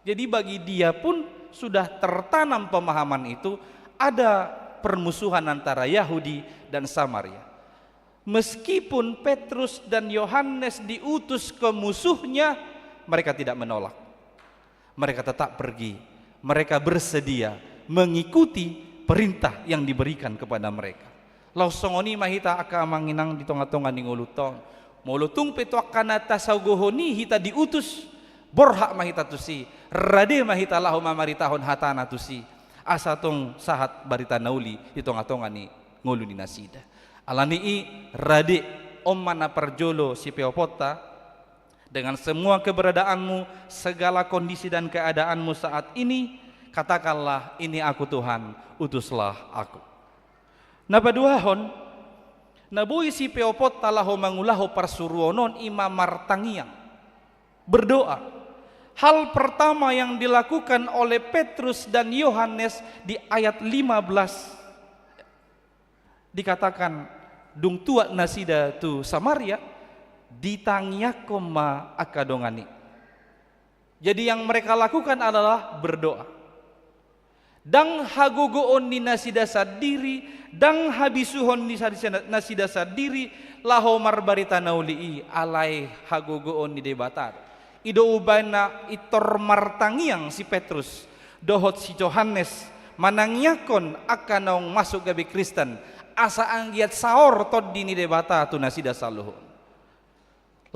C: Jadi bagi dia pun sudah tertanam pemahaman itu, ada permusuhan antara Yahudi dan Samaria. Meskipun Petrus dan Yohanes diutus ke musuhnya, mereka tidak menolak. Mereka tetap pergi. Mereka bersedia mengikuti perintah yang diberikan kepada mereka. Lausongoni mahita aka manginang di tonga-tonga ning ulutong. molutung petuak kanata saugohoni hita diutus borhak mahita tusi rade mahita lahu mamaritahon hatana tusi asa tong sahat barita nauli itong atongani ngulu ni nasida alani i rade om mana perjolo si Peopota dengan semua keberadaanmu, segala kondisi dan keadaanmu saat ini, katakanlah ini aku Tuhan, utuslah aku. Napaduahon nabui si Peopota lahu mangulahu parsuruonon ima martangiang berdoa. Hal pertama yang dilakukan oleh Petrus dan Yohanes di ayat 15 dikatakan dung tua nasida tu Samaria ditangiyakoma akadongani. Jadi yang mereka lakukan adalah berdoa. Dang hagogoon ni nasida sadiri, dang habisuhon ni nasida sadiri, laho marbarita naulii alai hagogoon ni debatar. Ido ubana itor martangiang si Petrus, dohot si Yohanes, manangyakon akanong masuk gabi Kristen, asa anggiat saor tod dini debata tu nasida saluhon.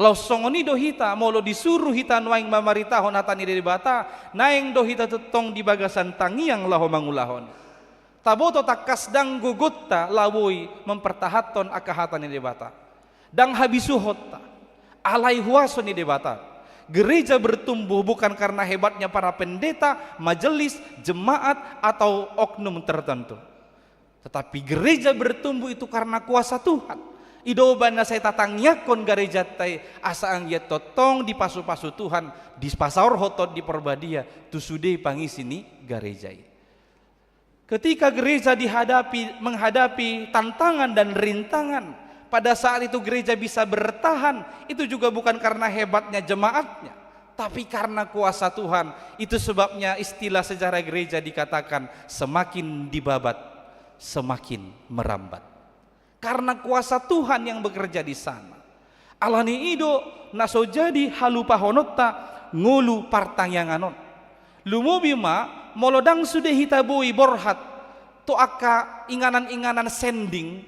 C: Lau songoni do hita molo disuruh hita nuaing mamaritahon hatani debata naing do hita tutong di bagasan tangiang laho mangulahon. Taboto takas dang gugutta lawoi mempertahaton akahatan ni debata. Dang habisuhota alai huaso ni debata. Gereja bertumbuh bukan karena hebatnya para pendeta, majelis, jemaat atau oknum tertentu. Tetapi gereja bertumbuh itu karena kuasa Tuhan. Ido bana saya tatangyakon gereja tay asa anggiat totong di pasu-pasu Tuhan di pasaur hotot di perbadia tu sude pangisini gereja. Ketika gereja menghadapi tantangan dan rintangan, pada saat itu gereja bisa bertahan, itu juga bukan karena hebatnya jemaatnya, tapi karena kuasa Tuhan. Itu sebabnya istilah sejarah gereja dikatakan semakin dibabat, semakin merambat. Karena kuasa Tuhan yang bekerja di sana. Alani ido naso jadi halupa honota ngulu partangyanganon. Lumobima molodang sudah hitabui borhat to aka inganan-inganan sending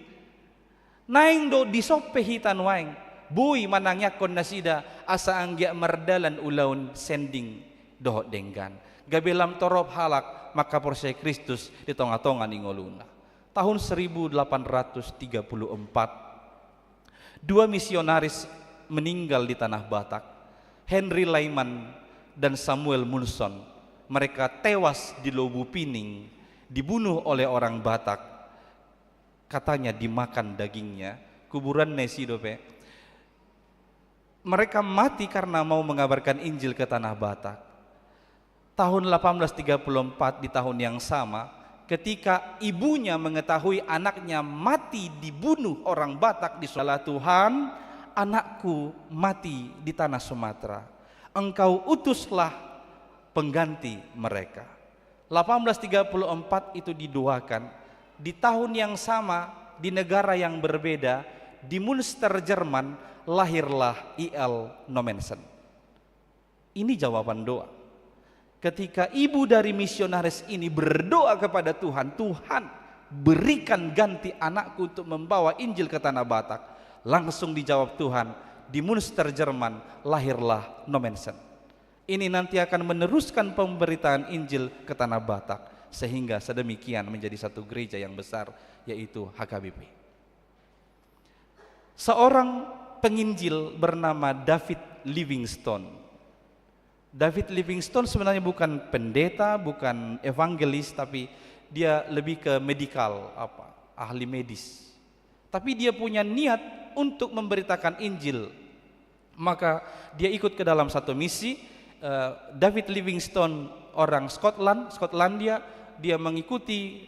C: naing do disope hitan waing bui manangyakon nasida asa anggia merdalan ulaun sending dohot denggan gabelam torop halak maka porsai Kristus di tonga-tonga ningoluna. Tahun 1834 dua misionaris meninggal di tanah Batak, Henry Lyman dan Samuel Munson. Mereka tewas di Lobu Pining, dibunuh oleh orang Batak, katanya dimakan dagingnya. Kuburan nesi dope. Mereka mati karena mau mengabarkan Injil ke tanah Batak. Tahun 1834 di tahun yang sama, ketika ibunya mengetahui anaknya mati dibunuh orang Batak di Sumatera, Tuhan, anakku mati di tanah Sumatera. Engkau utuslah pengganti mereka. 1834 itu didoakan. Di tahun yang sama, di negara yang berbeda, di Münster, Jerman, lahirlah I.L. Nommensen. Ini jawaban doa. Ketika ibu dari misionaris ini berdoa kepada Tuhan, Tuhan berikan ganti anakku untuk membawa Injil ke tanah Batak. Langsung dijawab Tuhan, di Münster, Jerman, lahirlah Nommensen. Ini nanti akan meneruskan pemberitaan Injil ke tanah Batak, sehingga sedemikian menjadi satu gereja yang besar, yaitu HKBP. Seorang penginjil bernama David Livingstone. David Livingstone sebenarnya bukan pendeta, bukan evangelis, tapi dia lebih ke medikal, ahli medis. Tapi dia punya niat untuk memberitakan Injil. Maka dia ikut ke dalam satu misi. David Livingstone orang Skotlandia, dia mengikuti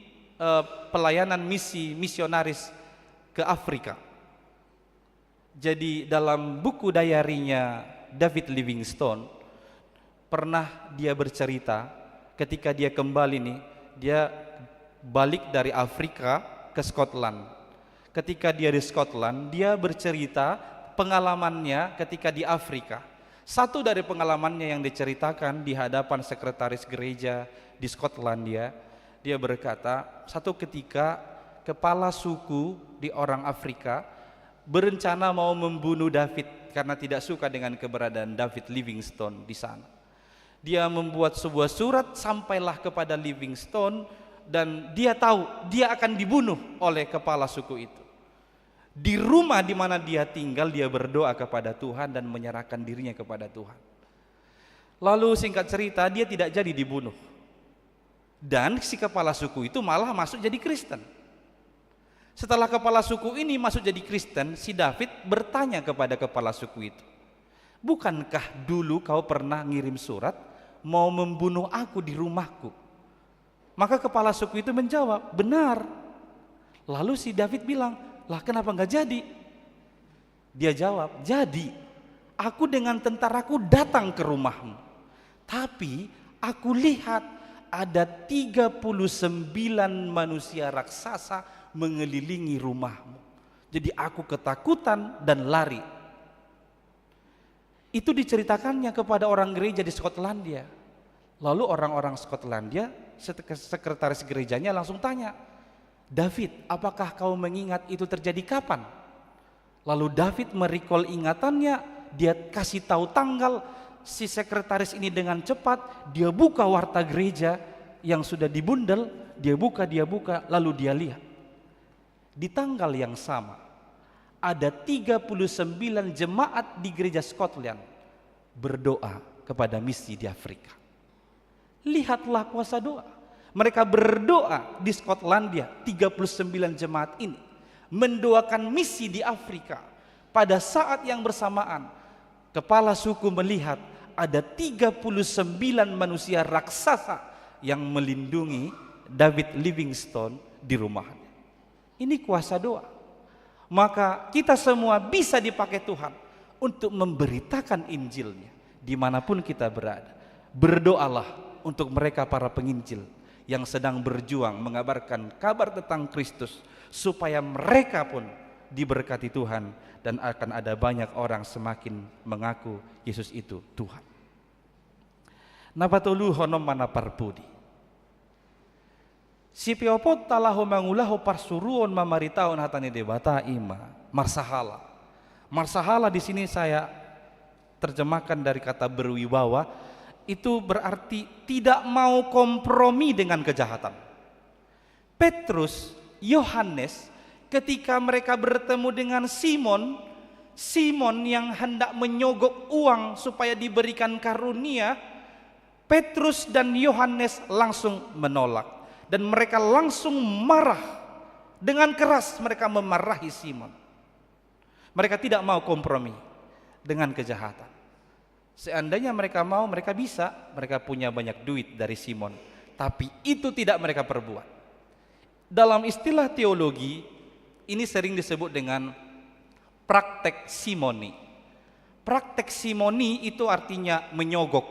C: pelayanan misi misionaris ke Afrika. Jadi dalam buku diarinya David Livingstone pernah dia bercerita ketika dia kembali nih, dia balik dari Afrika ke Scotland. Ketika dia di Scotland, dia bercerita pengalamannya ketika di Afrika. Satu dari pengalamannya yang diceritakan di hadapan sekretaris gereja di Skotlandia, dia berkata, satu ketika kepala suku di orang Afrika berencana mau membunuh David karena tidak suka dengan keberadaan David Livingstone di sana. Dia membuat sebuah surat sampailah kepada Livingstone, dan dia tahu dia akan dibunuh oleh kepala suku itu. Di rumah di mana dia tinggal, dia berdoa kepada Tuhan dan menyerahkan dirinya kepada Tuhan. Lalu singkat cerita, dia tidak jadi dibunuh. Dan si kepala suku itu malah masuk jadi Kristen. Setelah kepala suku ini masuk jadi Kristen, si David bertanya kepada kepala suku itu, "Bukankah dulu kau pernah ngirim surat mau membunuh aku di rumahku?" Maka kepala suku itu menjawab, "Benar." Lalu si David bilang, "Lah kenapa enggak jadi?" Dia jawab, "Jadi, aku dengan tentaraku datang ke rumahmu. Tapi aku lihat ada 39 manusia raksasa mengelilingi rumahmu. Jadi aku ketakutan dan lari." Itu diceritakannya kepada orang gereja di Skotlandia. Lalu orang-orang Skotlandia, sekretaris gerejanya langsung tanya, "David, apakah kau mengingat itu terjadi kapan?" Lalu David merecall ingatannya, dia kasih tahu tanggal. Si sekretaris ini dengan cepat dia buka warta gereja yang sudah dibundel, dia buka, lalu dia lihat di tanggal yang sama ada 39 jemaat di gereja Scotland berdoa kepada misi di Afrika. Lihatlah kuasa doa. Mereka berdoa di Skotlandia, 39 jemaat ini mendoakan misi di Afrika. Pada saat yang bersamaan, kepala suku melihat ada 39 manusia raksasa yang melindungi David Livingstone di rumahnya. Ini kuasa doa. Maka kita semua bisa dipakai Tuhan untuk memberitakan Injilnya dimanapun kita berada. Berdoalah untuk mereka para penginjil yang sedang berjuang mengabarkan kabar tentang Kristus, supaya mereka pun diberkati Tuhan dan akan ada banyak orang semakin mengaku Yesus itu Tuhan. Napatulu honom mana parpudi. Si piopot talahu mangulahu parsuruon mamaritaon hatani debata ima marsahala. Marsahala di sini saya terjemahkan dari kata berwibawa, itu berarti tidak mau kompromi dengan kejahatan. Petrus, Yohanes, ketika mereka bertemu dengan Simon yang hendak menyogok uang supaya diberikan karunia, Petrus dan Yohanes langsung menolak. Dan mereka langsung marah. Dengan keras mereka memarahi Simon. Mereka tidak mau kompromi dengan kejahatan. Seandainya mereka mau, mereka bisa. Mereka punya banyak duit dari Simon. Tapi itu tidak mereka perbuat. Dalam istilah teologi, ini sering disebut dengan praktek simoni. Praktek simoni itu artinya menyogok.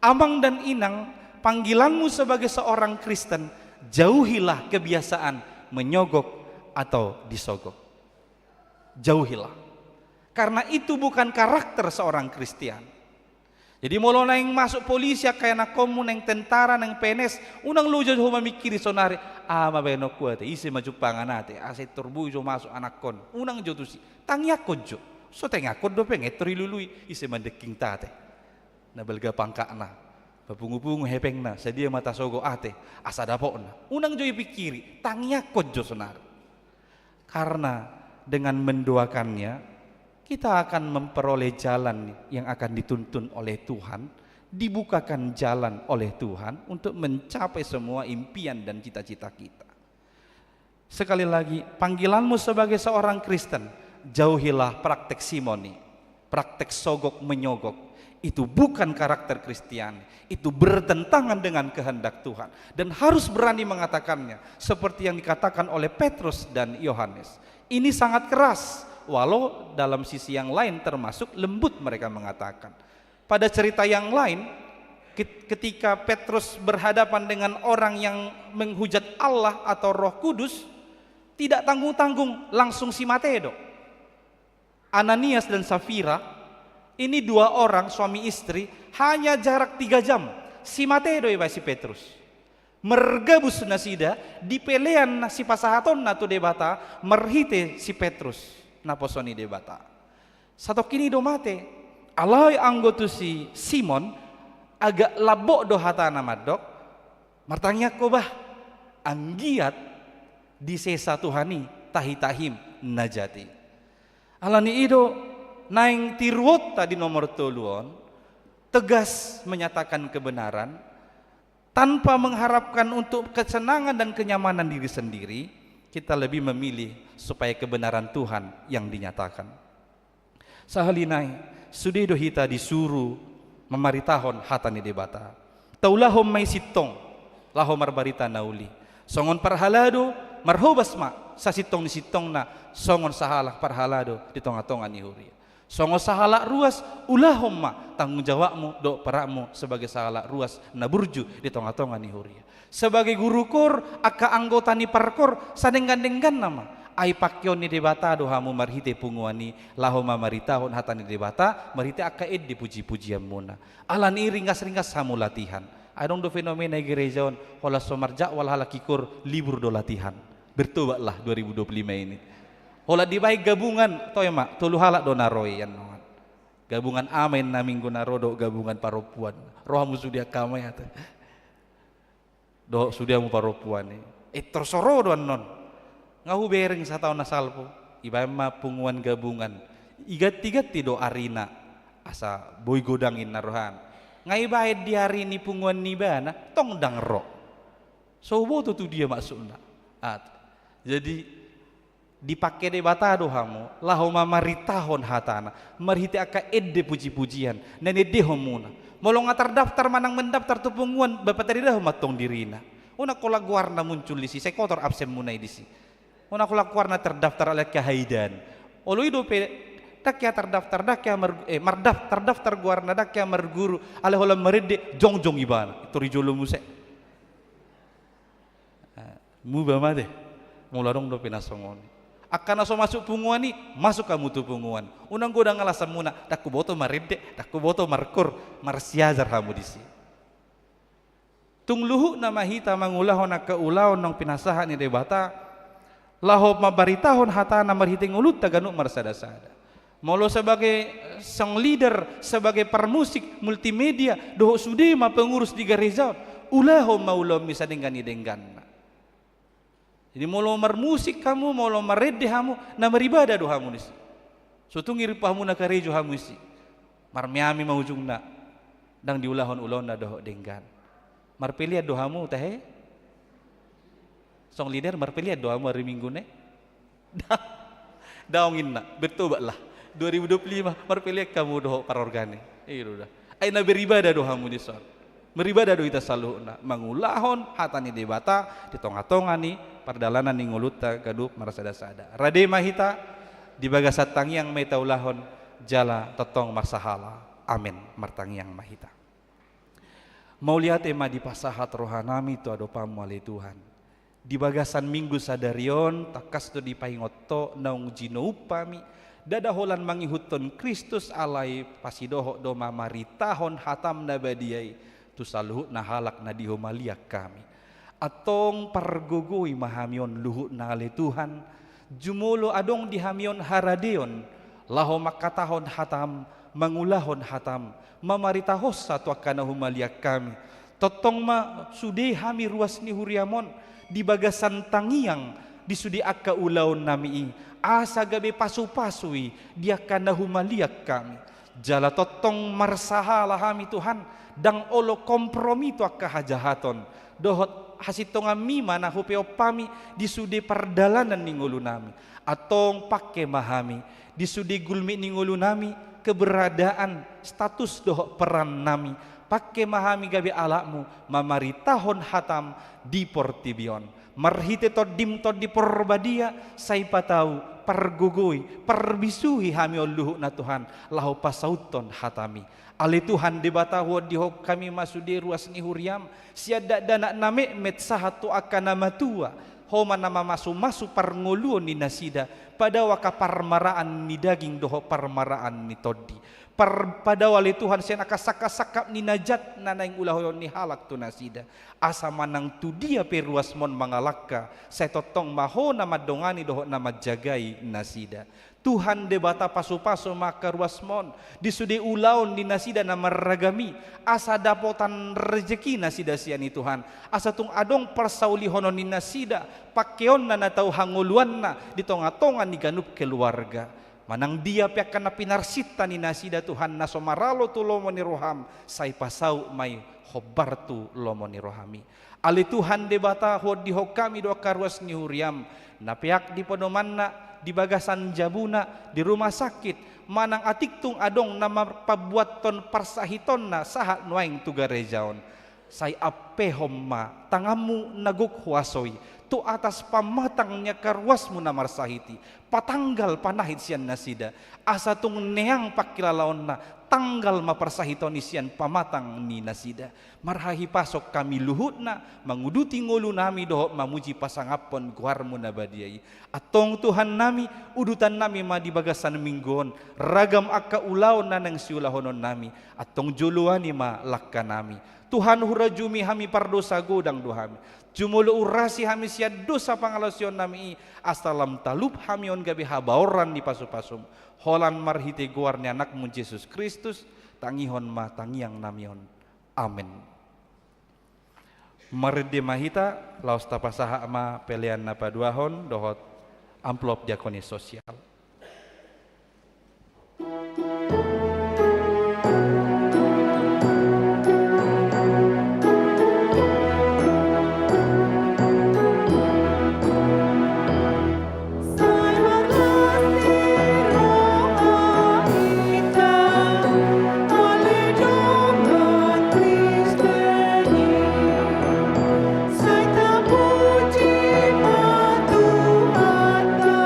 C: Amang dan inang, panggilanmu sebagai seorang Kristen, jauhilah kebiasaan menyogok atau disogok. Jauhilah. Karena itu bukan karakter seorang Kristen. Jadi molo nang masuk polisi kayak nak komu nang tentara nang PNS, unang lujo ho mamikiri sonare, mabeno kuate isi maju panganate, ase turbu jo masuk anak kon. Unang jo tusi, tangyakon jo. So tengakon do pengetri lului isi mandeking tate. Nabelga pangkana. Papungu-pungu hepeng na, sedia mata sogo ate, asa dapok na. Unang joy pikiri, tangyakon jo sonar. Karena dengan mendoakannya, kita akan memperoleh jalan yang akan dituntun oleh Tuhan, dibukakan jalan oleh Tuhan untuk mencapai semua impian dan cita-cita kita. Sekali lagi, panggilanmu sebagai seorang Kristen, jauhilah praktek simoni, praktek sogok menyogok. Itu bukan karakter Kristiani, itu bertentangan dengan kehendak Tuhan dan harus berani mengatakannya seperti yang dikatakan oleh Petrus dan Yohanes. Ini sangat keras, walau dalam sisi yang lain termasuk lembut mereka mengatakan. Pada cerita yang lain, ketika Petrus berhadapan dengan orang yang menghujat Allah atau Roh Kudus, tidak tanggung-tanggung langsung si Matedo. Ananias dan Safira, ini dua orang suami istri, hanya jarak 3 jam. Si Matedo iba si Petrus. Mergebus nasida, dipelean si pasahaton na tu debata, merhite si Petrus. naposoni debata. Satu kini do mate, alai anggotu si Simon agak labok do hatana madok, martanya ko bah anggiat di sesa Tuhani tahitahim najati. Alani ido naing tiruot tadi nomor toluon tegas menyatakan kebenaran tanpa mengharapkan untuk kesenangan dan kenyamanan diri sendiri. Kita lebih memilih supaya kebenaran Tuhan yang dinyatakan. Sahalinai sudah hita disuruh memaritahon hatani debata. Taulahom may sitong lahom marbarita nauli. Songon parhalado marhobas ma sa sitong ni sitong na songon sahalak parhalado di tonga-tonga ni huria. Songon sahalak ruas ulahom ma tanggung jawabmu do paramu sebagai sahalak ruas na burju di tonga-tonga ni huria. Sebagai guru kor aka anggota ni parkor sadenggan-denggan nama ai pakyon ni debata do hamu marhite punguani lahoma maritahon hatani debata marhite aka ed dipuji-pujian muna. Alan ringas-ringas hamu latihan. Adong do fenomena gerejaon hola somarja wal halakikur libur do latihan. Bertobatlah 2025 ini. Hola di baik gabungan toy mak tulu halak do naroy yan nongan. Gabungan amen na minggu narodo gabungan paropuan. Rohamu sudia kamay ata. Do sudia mu paropuan ni. Tersoro doan non. Ngahu bereng sa taon na salpo. Iba ma punguan gabungan. Igat-igat do arina asa boy godangin narohan. Ngai bae di hari ni punguan ni bana tong dang ro. So boto tu dia maksudna. Jadi dipakai debata dohamu lahoma maritahon hatana marhite aka edde puji-pujian dan edde homuna molong terdaftar manang mendaftar tu punguan bapak tadi dah matong dirina una kola guarna muncul di si sekotor absen munai di si una kola guarna terdaftar ala kahaidan olo ido pe dakya terdaftar dakya mardaf terdaftar guarna dakya marguru ala hola meredde jongjong ibana itu rijolo muse muba made mularong do pinasongoni akan aso masuk punguan ni masuk kamu tu punguan unang godang ngalasan muna dakku boto maredde dakku boto markur marsiazar hamu disi tung luhu nama hita mangulahon ka ulaon nang pinasahan ni debata laho mabaritahon hatana marhite ngulut taganuk marsada-sada molo sebagai sang leader sebagai permusik multimedia doho sude ma pengurus di gereja ulaho maulo misa denggan. Jadi mau musik kamu, mau meredde kamu, na beribadah do kamu nisi. Sutung iripahmu na karejo kamu isi. Marmiami maujung na, dang diulahon-ulahon na doh denggan. Marpeliat do kamu tahe. Song leader marpeliat do kamu hari minggu ne. Daungin na, bertobatlah. 2025 marpeliat kamu doh parorgane. Iya dah. Aina beribadah do kamu nisi. Beribadah do ita saluhna mangulahon hatani debata di tonga-tonga ni pardalanan ni nguluta gadup marasada-sada rade mahita di bagasat tangyang may taulahon jala totong marsahala amin martangyang mahita mauliat ema di pasahat rohanami tu adopam wali Tuhan di bagasan minggu sadarion takas tu di paingotto naung jinoupami dadaholan mangihuton Kristus alai pasidoho do mamaritahon hatam nabadiai tu saluhut na halak na dihomaliak kami atong pargogoi mahamion luhut na ale Tuhan jumulo adong dihamion haradeon laho makatahon hatam mangulahon hatam mamaritahos satu akana humaliak kami totong ma sude hami ruas ni huriamon di bagasan tangiang di sudi akka ulaon nami asa gabe pasu-pasui dia kana humaliak kami jala totong marsahala hami Tuhan dang olo kompromi tu akka hajahaton dohot hasitonga mima na hupeo pami di sudi perdalanan ningulu nami atong pakke mahami di sudi gulmi ningulu nami keberadaan status dohot peran nami pakke mahami gabi alakmu mamaritahon hatam di portibion marhite todim to di porbadia saipa tahu pergugui perbisuhi hami oluhu na Tuhan lahu pasauton hatami ali Tuhan debata huo diho kami masudi ruas ni huriam siada dana name met sahatu akana matua homa nama masu parnguluon ni nasida pada waka parmaraan ni daging doho parmaraan ni todi pada wali Tuhan sian akasaka-sakap ni najat nanaing ulahoyon ni halak tu nasida asa manang tu dia peruasmon mangalaka saya totong maho nama dongani dohok nama jagai nasida Tuhan debata pasu-pasu maka ruasmon disudi ulaun di nasida nama ragami asa dapotan rezeki nasida siani Tuhan asa tung adong persaulihonon ni nasida pakeon na natau hanguluan na di tonga-tonga ni ganup keluarga manang dia pihak kana pinarsita ni nasida Tuhan na somaralo tu lomo ni roham say pasau may hobar tu lomo ni rohami ali Tuhan debata hod di hokami doa karwas ni huriam na pihak di podomanna di bagasan jabuna di rumah sakit manang atik tung adong nama pabuaton parsahiton na sahat nuaing tugarejaon say ape homma tangamu naguk huasoi tu atas pamatangnya karwasmu na marsahiti patanggal panahit sian nasida asa tung neang pakilalaon na tanggal maparsahiton isian pamatang ni nasida marhahi pasok kami luhut na manguduti ngulu nami dohok mamuji pasangapon guarmu na badiai atong Tuhan nami udutan nami madi bagasan minggon ragam akka ulaon na nang siulahonon nami atong juluani ma lakka nami Tuhan hurajumi hami pardosa godang dohami jumulu urasi hami sia dosa pangalasyon nami asalam talub hami on gabi habaoran di pasu-pasum holan marhite guarni anakmu Yesus Kristus tangihon ma tangiang namion amin marde mahita laos tapasaha ma pelian napa duahon dohot amplop diakoni sosial
D: Sai tapuji matu mata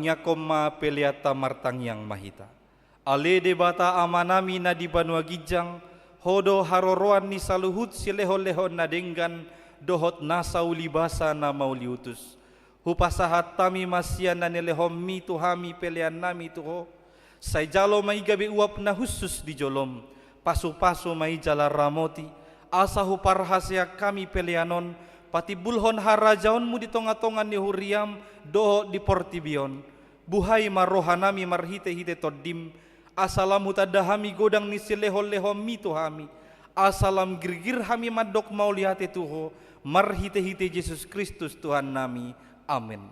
C: nyakoma peliata martang yang mahita. Ale debata amanami na di Banua Gijang, hodo haroroan ni saluhut sileho-leho na denggan, dohot nasau libasa na mauliutus. Hupasahat tami masyan na nilehom mi tuhami pelian nami tuho. Say jalo may gabi uap na husus di jolom, pasu-pasu may jala ramoti, asa huparhasya kami pelianon, pati bulhon harajaon mu di tonga-tongan ni huriam, doho di portibion. Buhay marohanami marhite-hite todim, asalam hutadahami godang ni sileho-leho mi tuhami, asalam girgir hami madok maulihate tuho, marhite-hite Yesus Kristus Tuhan nami. Amin.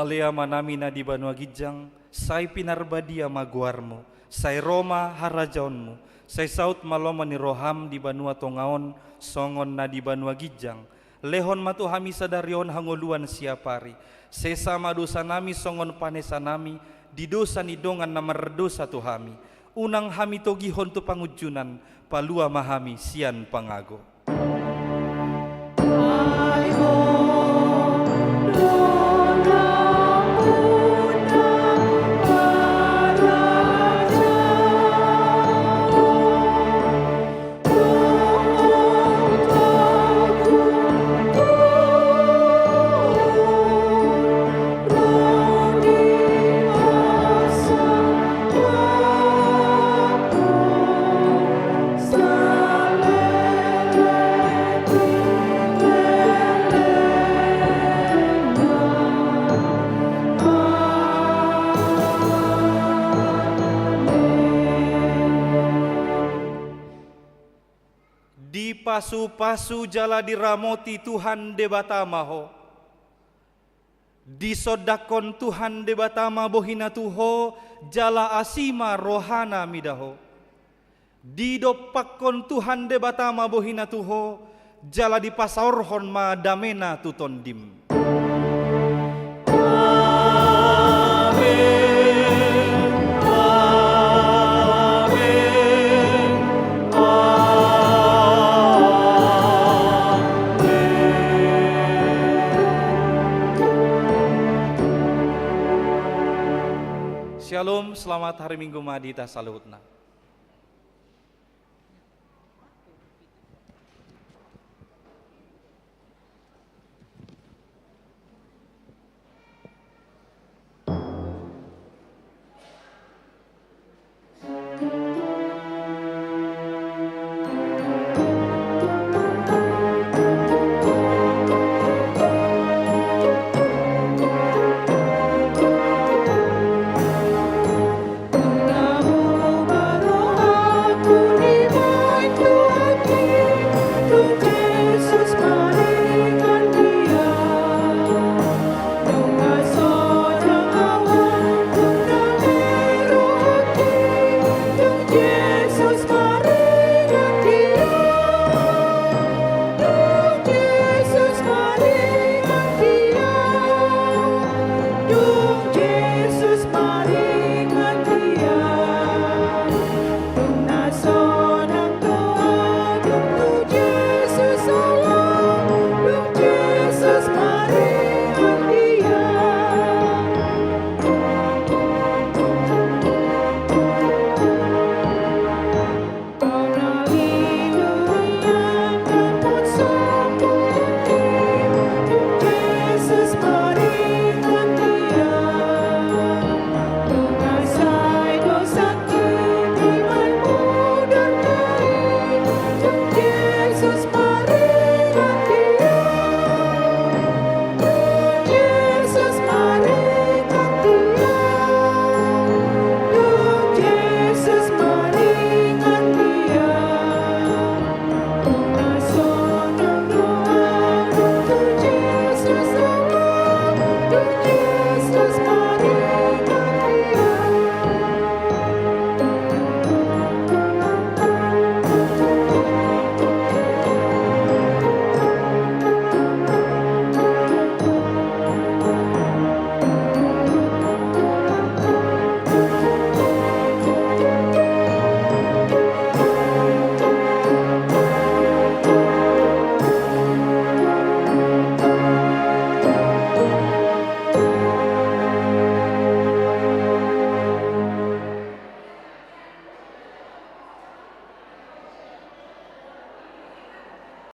C: Alea manami na di Banua Gijang, say pinarbadia maguarmo, say Roma harajaonmu, say saut maloma ni roham di Banua Tongaon, songon na di Banua Gijang, lehon matuhami sadarion hangoluan siapari, sesa madosa nami songon panesa nami, di dosa ni dongan na mardosa tuhami, unang hami togihon tu pangujunan, palua mahami sian pangago. Di pasu-pasu jala diramoti Tuhan debatamaho, di sodakon Tuhan debatama bohina tuho, jala asima rohana midaho, di dopakon Tuhan debatama bohina tuho, jala di pasaorhon ma damena tutondim. Shalom, selamat hari Minggu Madita Saluhutna.